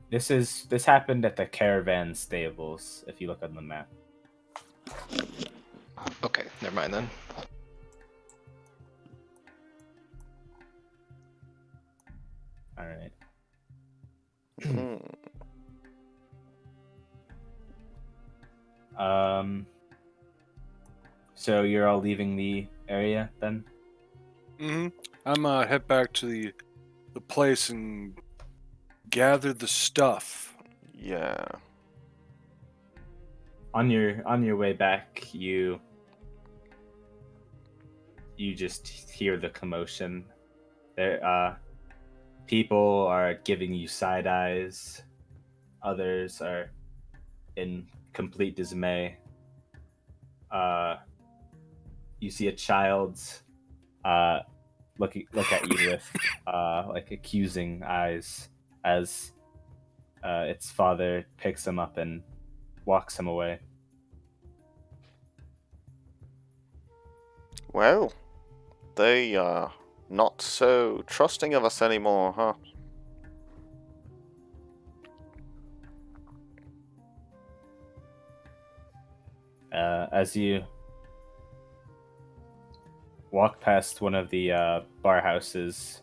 this happened at the caravan stables. If you look on the map. Okay, never mind then. All right. So you're all leaving the area then? Mm-hmm. I'm head back to the place and gather the stuff. Yeah. On your way back, you just hear the commotion. There, people are giving you side eyes. Others are in complete dismay. You see a child look at you with accusing eyes as its father picks him up and walks him away. Well, they are not so trusting of us anymore, huh? As you walk past one of the bar houses,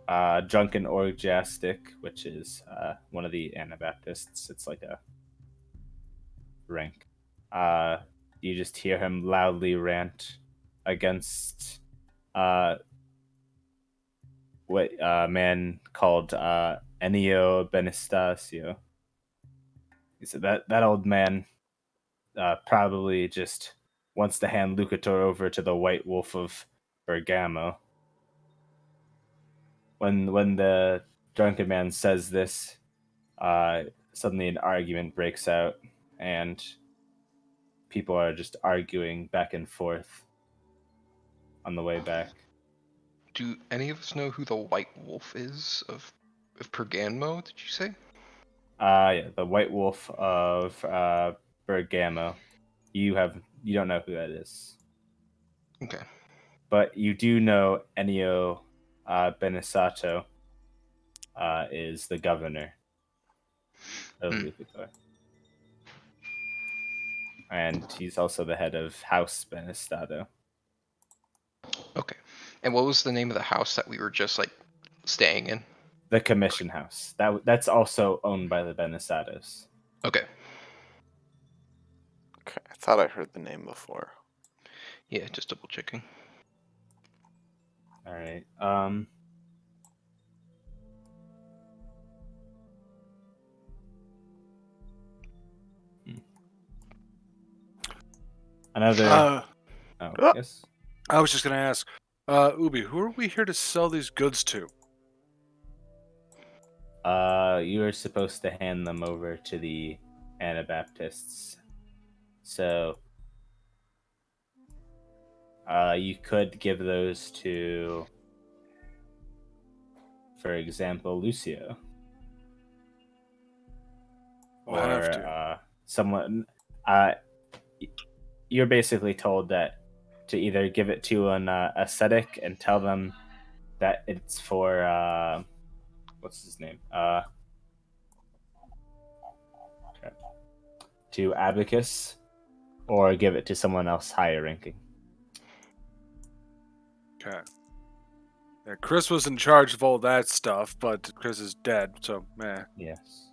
Drunken Orgiastic, which is one of the Anabaptists. It's like a rank. You just hear him loudly rant against what a man called Ennio Benistasio. He said that old man probably just wants to hand Lucator over to the White Wolf of Bergamo. When the drunken man says this, suddenly an argument breaks out, and people are just arguing back and forth on the way back. Do any of us know who the White Wolf is of Perganmo? Did you say? Yeah, the White Wolf of Bergamo. You don't know who that is. Okay. But you do know Ennio Benisato is the governor of Lucator. And he's also the head of House Benistato. Okay. And what was the name of the house that we were just like staying in? The Commission House. That's also owned by the Benisatos. Okay. Okay, I thought I heard the name before. Yeah, just double checking. All right. Another. Yes. I was just gonna ask, Ubi, who are we here to sell these goods to? You are supposed to hand them over to the Anabaptists. So, You could give those to, for example, Lucio. We'll have to. Someone. You're basically told that to either give it to an ascetic and tell them that it's for what's his name? To Abacus, or give it to someone else higher ranking. Okay. Yeah, Chris was in charge of all that stuff, but Chris is dead, so meh. Yes.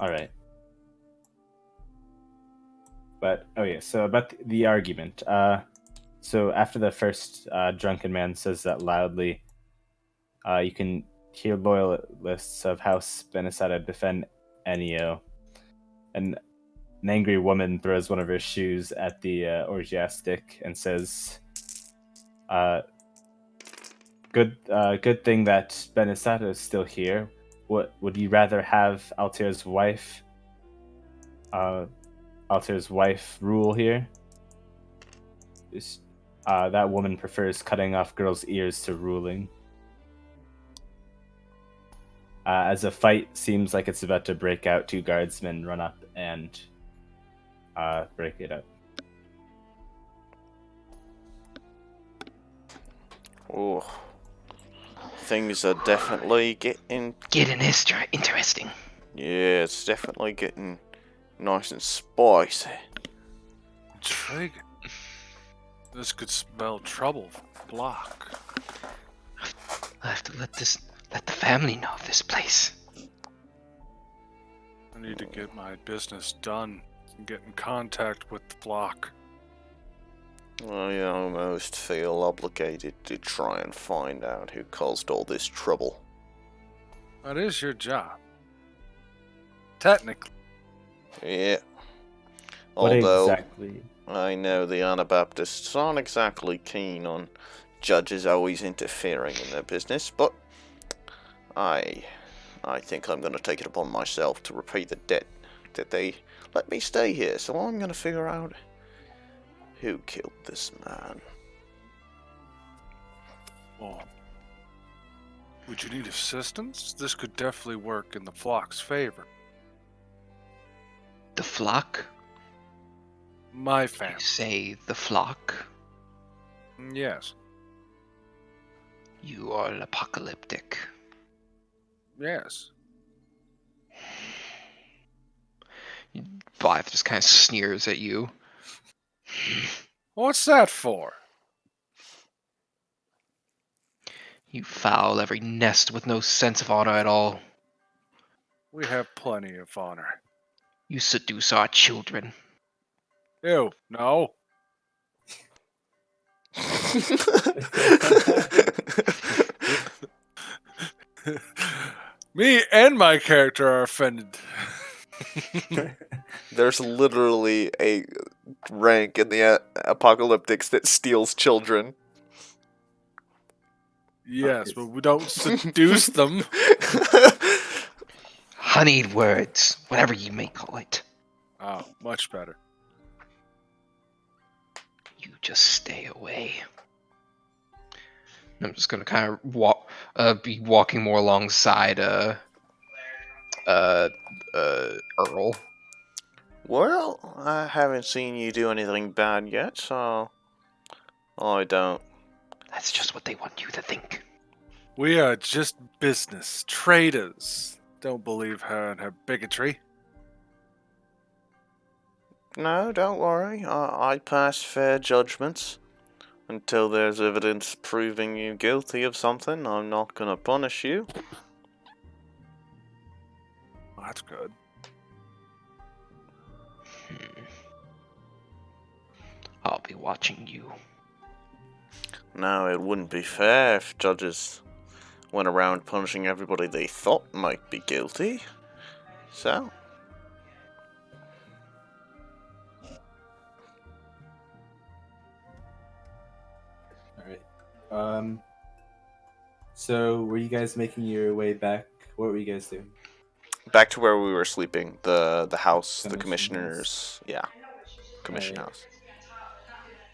All right. But so about the argument. So after the first drunken man says that loudly, you can hear loyalists of House Benesada defend Ennio, and an angry woman throws one of her shoes at the orgiastic and says, "Good thing that Benesada is still here. What would you rather have Altair's wife rule here? That woman prefers cutting off girls' ears to ruling." As a fight seems like it's about to break out, two guardsmen run up and break it up. Oh, things are definitely getting Interesting. Yeah, it's definitely getting nice and spicy. Intriguing. This could spell trouble for the block. I have to let the family know of this place. I need to get my business done and get in contact with the block. I almost feel obligated to try and find out who caused all this trouble. That is your job. Technically. Yeah. What Although, exactly? I know the Anabaptists aren't exactly keen on judges always interfering in their business, but I think I'm going to take it upon myself to repay the debt that they let me stay here, so I'm going to figure out who killed this man. Well, would you need assistance? This could definitely work in the flock's favor. The flock? My You family. say the flock? Yes. You are apocalyptic. Yes. Blythe just kind of sneers at you. What's that for? You foul every nest with no sense of honor at all. We have plenty of honor. You seduce our children. Ew, no. Me and my character are offended. There's literally a rank in the apocalyptics that steals children. Yes, but we don't seduce them. Honeyed words, whatever you may call it. Oh, much better. You just stay away. I'm just gonna kind of be walking more alongside Earl. Well, I haven't seen you do anything bad yet, so I don't. That's just what they want you to think. We are just business traders. Don't believe her and her bigotry. No, don't worry. I pass fair judgments. Until there's evidence proving you guilty of something, I'm not gonna punish you. Oh, that's good. I'll be watching you. No, it wouldn't be fair if judges went around punishing everybody they thought might be guilty. So, All right. So, were you guys making your way back? What were you guys doing? Back to where we were sleeping. The house, the Commission commissioner's. Yeah, commission Alright.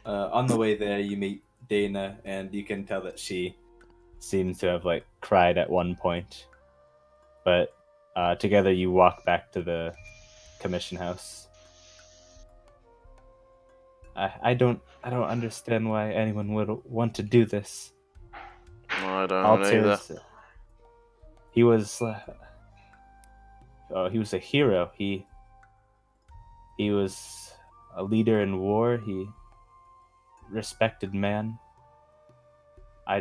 house. On the way there, you meet Dana, and you can tell that she seems to have like cried at one point. But together, you walk back to the commission house. I don't understand why anyone would want to do this. I don't either. Alters. He was. He was a hero. He was a leader in war. He respected man. I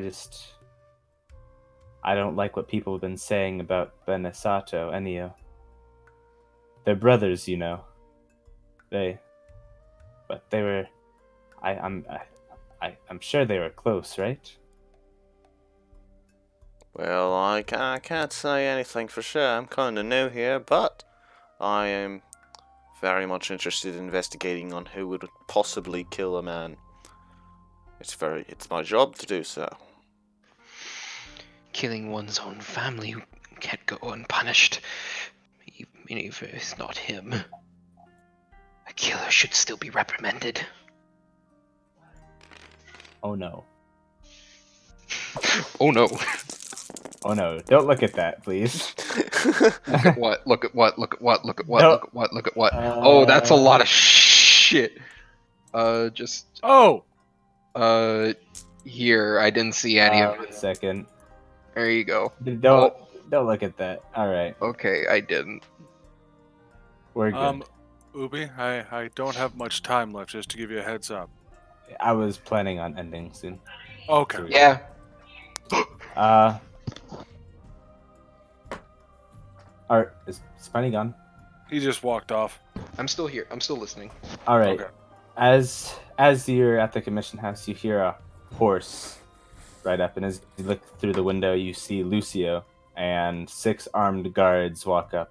don't like what people have been saying about Benesato, Ennio. They're brothers, you know. But they were. I'm sure they were close, right? Well, I can't say anything for sure. I'm kind of new here, but I am very much interested in investigating on who would possibly kill a man. It's my job to do so. Killing one's own family can't go unpunished, even if it's not him. A killer should still be reprimanded. Oh no. Oh no. Oh no, don't look at that, please. Look at what? Look at what? Look at what? Look at what? No. Look at what? Look at what? Oh, that's a lot of shit. Just Oh, here. I didn't see any of One it. second. There you go. Don't look at that. All right, Okay, I didn't. we're good. Ubi, I don't have much time left. Just to give you a heads up. I was planning on ending soon. Okay. Yeah. Art is Spiny gone? He just walked off. I'm still here. I'm still listening. All right. Okay. As you're at the commission house, you hear a horse right up, and as you look through the window, you see Lucio and 6 armed guards walk up.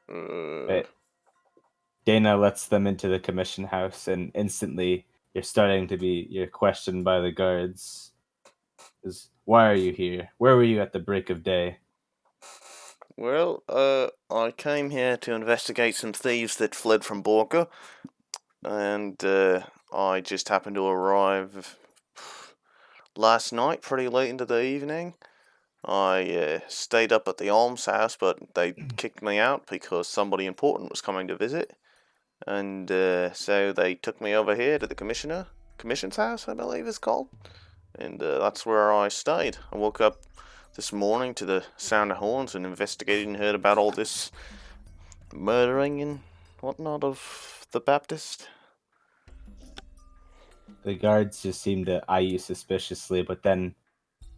But Dana lets them into the commission house, and instantly you're questioned by the guards. Why are you here? Where were you at the break of day? Well, I came here to investigate some thieves that fled from Borca, and I just happened to arrive last night, pretty late into the evening. I stayed up at the almshouse, but they kicked me out because somebody important was coming to visit, and so they took me over here to the commission's house, I believe it's called, and that's where I stayed. I woke up this morning to the sound of horns and investigated and heard about all this murdering and whatnot of the Baptist. The guards just seem to eye you suspiciously, but then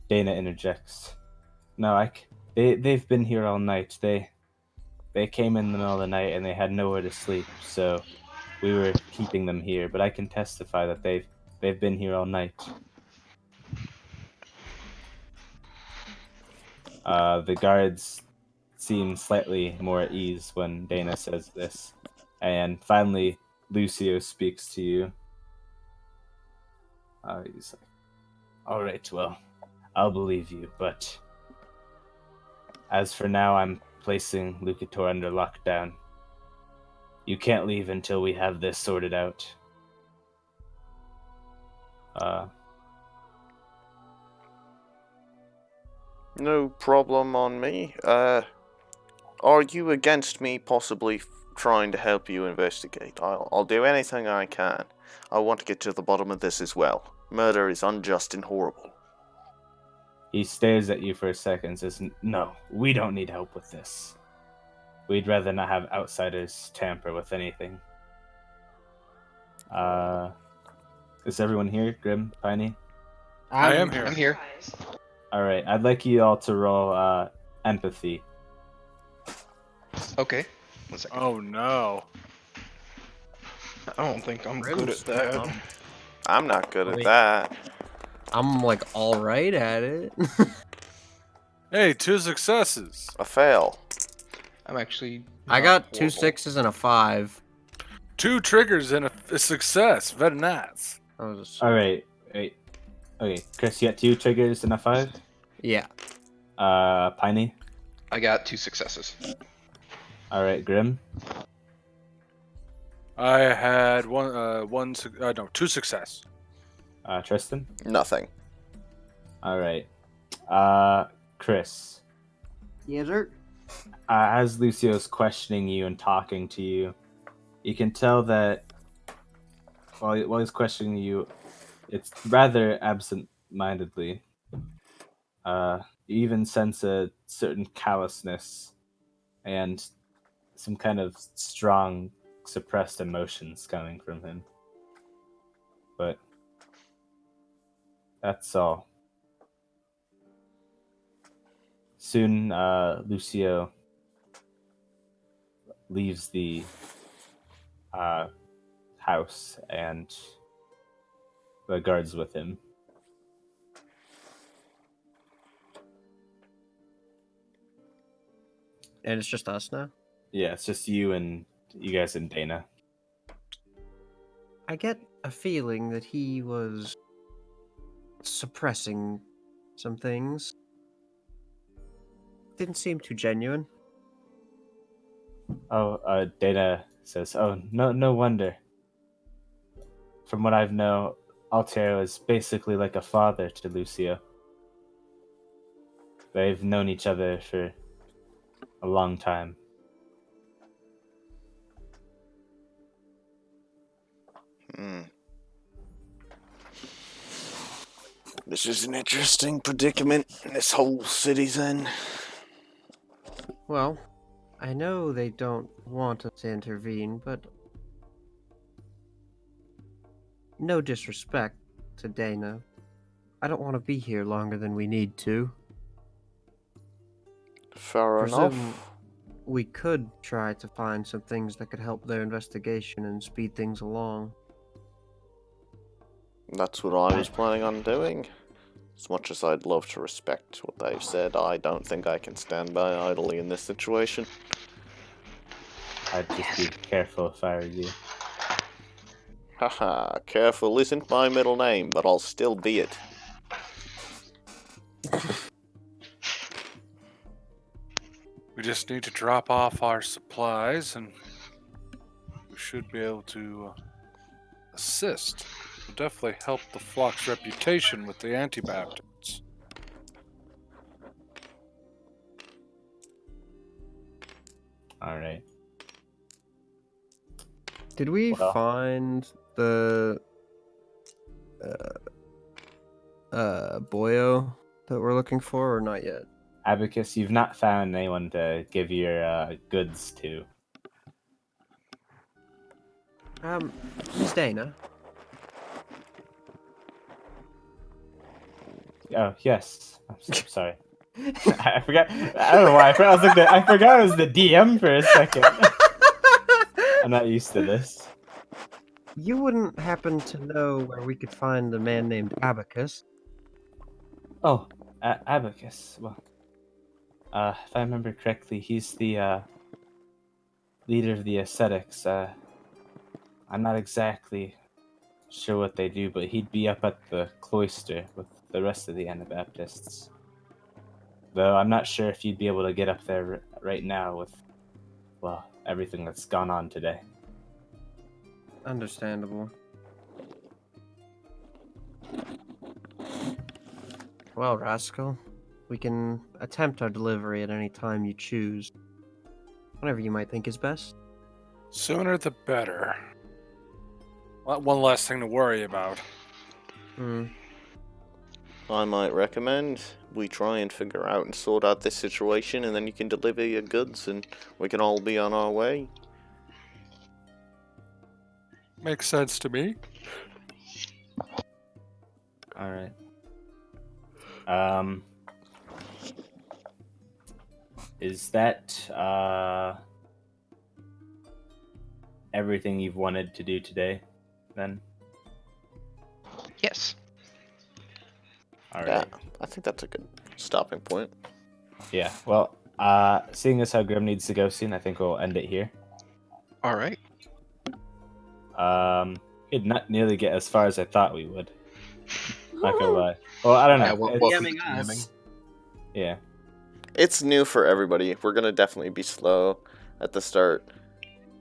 Dana interjects. No, they've been here all night. They came in the middle of the night and they had nowhere to sleep, so we were keeping them here. But I can testify that they've been here all night. The guards seem slightly more at ease when Dana says this, and finally Lucio speaks to you. He's like, "All right, well, I'll believe you, but as for now, I'm placing Lucator under lockdown. You can't leave until we have this sorted out." No problem on me. Are you against me possibly trying to help you investigate? I'll do anything I can. I want to get to the bottom of this as well. Murder is unjust and horrible. He stares at you for a second and says, "No, we don't need help with this. We'd rather not have outsiders tamper with anything." Is everyone here? Grim, Piney? I am here. I'm here. Alright, I'd like you all to roll empathy. Okay. 1 second. Oh no. I don't think I'm good at that. I'm not good at Wait. that. I'm like all right at it. Hey, 2 successes. A fail. I'm actually. I not got 2 horrible. 6s and a 5. 2 triggers and a success. Very nice. That was Alright, Wait. Okay, Chris, you got 2 triggers and a 5? Yeah. Piney? I got 2 successes. Alright, Grim? I had two success. Tristan? Nothing. Alright. Chris. Yes, sir. As Lucio's questioning you and talking to you, you can tell that while he's questioning you, it's rather absent-mindedly. You even sense a certain callousness and some kind of strong, suppressed emotions coming from him. But that's all. Soon, Lucio leaves the house and the guards with him. And it's just us now? Yeah, it's just you guys and Dana. I get a feeling that he was suppressing some things. Didn't seem too genuine. Oh, Dana says, "Oh, no wonder. From what I've known, Altero is basically like a father to Lucio. They've known each other for a long time." This is an interesting predicament this whole city's in. Well, I know they don't want us to intervene, but no disrespect to Dana. I don't want to be here longer than we need to. Fair Presume enough. we could try to find some things that could help their investigation and speed things along. That's what I was planning on doing. As much as I'd love to respect what they've said, I don't think I can stand by idly in this situation. I'd just be careful if I were you. Haha, careful isn't my middle name, but I'll still be it. We just need to drop off our supplies, and we should be able to assist. Will definitely help the flock's reputation with the Antibaptists. All right. Did we Well. find the boyo that we're looking for, or not yet? Abacus, you've not found anyone to give your goods to. Miss Dana. Oh, yes. I'm sorry. I forgot. I don't know why. I forgot I was the DM for a second. I'm not used to this. You wouldn't happen to know where we could find a man named Abacus? Oh, Abacus. Well, if I remember correctly, he's the leader of the ascetics. I'm not exactly sure what they do, but he'd be up at the cloister with the rest of the Anabaptists. Though I'm not sure if you'd be able to get up there right now with, well, everything that's gone on today. Understandable. Well, Rascal, we can attempt our delivery at any time you choose. Whatever you might think is best. Sooner the better. One less thing to worry about. I might recommend we try and figure out and sort out this situation, and then you can deliver your goods and we can all be on our way. Makes sense to me. All right. Is that everything you've wanted to do today, then? Yes. All Yeah, right. I think that's a good stopping point. Yeah. Well, seeing as how Grim needs to go soon, I think we'll end it here. All right. Did not nearly get as far as I thought we would. Not gonna lie. Well, I don't know. Yeah, welcome to DMing us. Yeah. It's new for everybody. We're gonna definitely be slow at the start.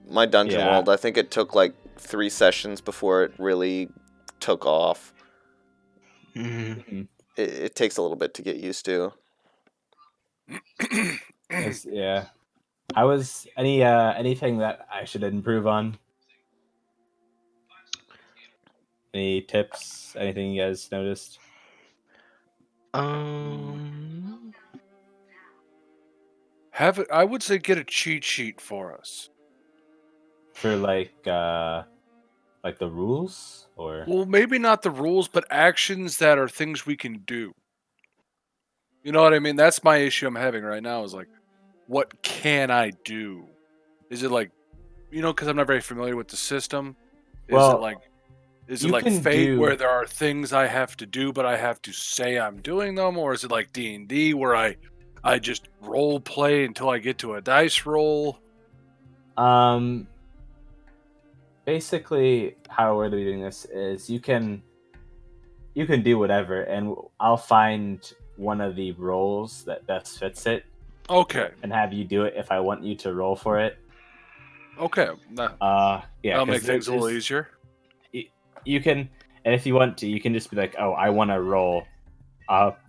My dungeon Yeah. world, I think it took like 3 sessions before it really took off. Mhm. Mhm. It takes a little bit to get used to. Yeah. I was anything that I should improve on? Any tips? Anything you guys noticed? Um. Have it. I would say get a cheat sheet for us. For like the rules or Well, maybe not the rules, but actions that are things we can do. You know what I mean? That's my issue I'm having right now is like, what can I do? Is it like, because I'm not very familiar with the system. Is Well, it like, you can Fate do- where there are things I have to do, but I have to say I'm doing them, or is it like D&D where I just role play until I get to a dice roll? basically how we're doing this is you can do whatever, and I'll find one of the roles that best fits it Okay, and have you do it if I want you to roll for it. okay, Yeah, that'll make 'cause things a little there's- easier. You can, and if you want to, you can just be like, "Oh, I want to roll empathy."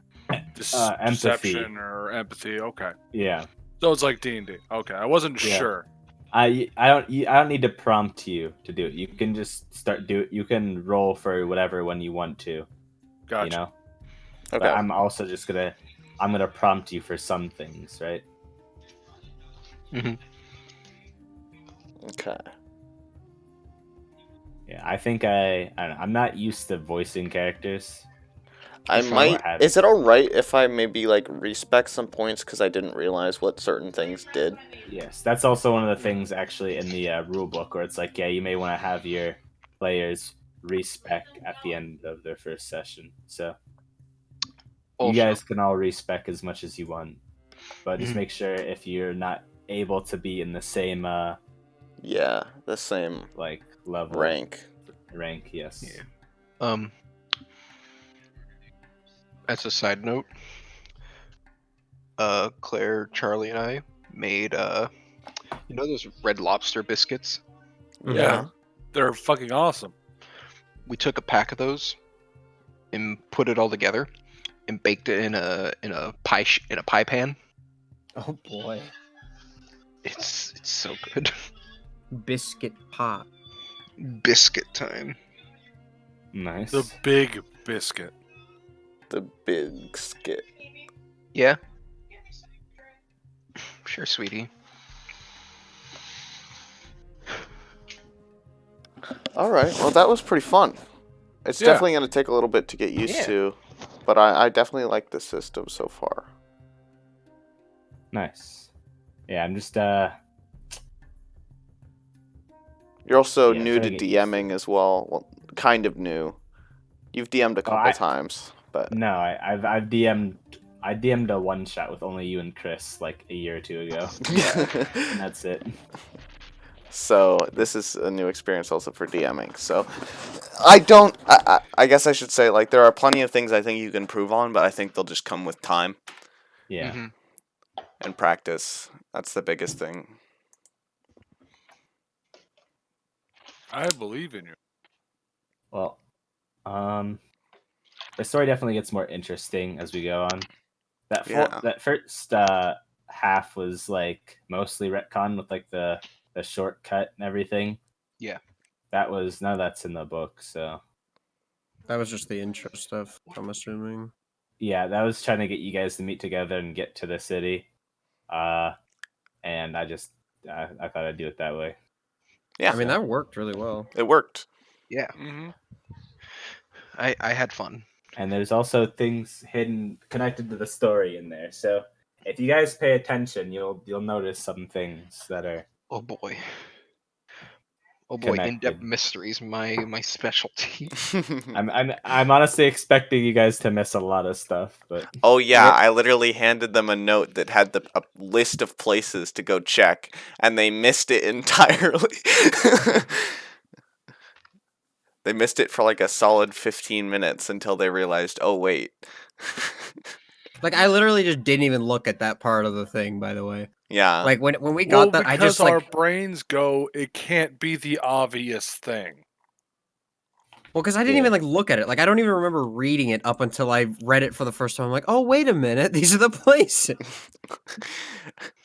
Deception or empathy. Okay, Yeah, so it's like D&D. Okay, I wasn't Yeah. sure. I don't need to prompt you to do it. You can just you can roll for whatever one you want to. Gotcha. You know. Okay. But I'm also just I'm gonna prompt you for some things, right? Okay. Yeah, I think I don't know, I'm not used to voicing characters. I So might. have Is it. it all right if I maybe like respec some points because I didn't realize what certain things did? Yes, that's also one of the things actually in the rule book where it's like, yeah, you may want to have your players respec at the end of their first session. So you Also, guys can all respec as much as you want, but just Mhm. make sure if you're not able to be in the same Yeah, the same like level rank. yes. Yeah. As a side note, Claire, Charlie, and I made those Red Lobster biscuits. Yeah, they're fucking awesome. We took a pack of those and put it all together and baked it in a pie pan. Oh boy. It's so good. Biscuit pot. Biscuit time. Nice. The big biscuit. The big skit. Yeah. Sure, sweetie. All right. Well, that was pretty fun. It's Yeah. definitely going to take a little bit to get used Yeah. to, but I definitely like the system so far. Nice. Yeah, I'm just You're also Yeah, new trying to to get used to DMing as well. Kind of new. You've DM'd a couple times, but no, I've I DM'd a one shot with only you and Chris like a year or two ago. And that's it. So this is a new experience also for DMing. So I guess I should say like there are plenty of things I think you can improve on, but I think they'll just come with time Yeah. Mhm. and practice. That's the biggest thing. I believe in you. Well, the story definitely gets more interesting as we go on. Yeah. That first half was like mostly retcon with like the shortcut and everything. Yeah. That was none of that's in the book, so That was just the intro stuff, I'm assuming. yeah, that was trying to get you guys to meet together and get to the city. And I thought I'd do it that way. Yeah. I mean, that worked really well. It worked. Yeah. Mm-hmm. I had fun. And there's also things hidden connected to the story in there. So if you guys pay attention, you'll notice some things that are Oh boy. Oh boy, in-depth connected. mysteries, my specialty. I'm honestly expecting you guys to miss a lot of stuff, but Oh yeah, I literally handed them a note that had a list of places to go check, and they missed it entirely. They missed it for like a solid 15 minutes until they realized, oh wait. Like, I literally just didn't even look at that part of the thing, by the way. Yeah. Like, when we Well, got that, I because just, like... our brains go, it can't be the obvious thing. Well, because I didn't Yeah. even, like, look at it. Like, I don't even remember reading it up until I read it for the first time. I'm like, oh, wait a minute. These are the places.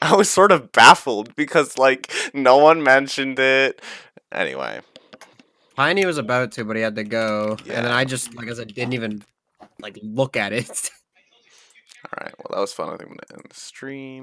I was sort of baffled because like no one mentioned it. Anyway. Piney was about to, but he had to go. Yeah. And then I just, like I said, didn't even, like, look at it. Alright, well that was fun. I think I'm gonna end the stream.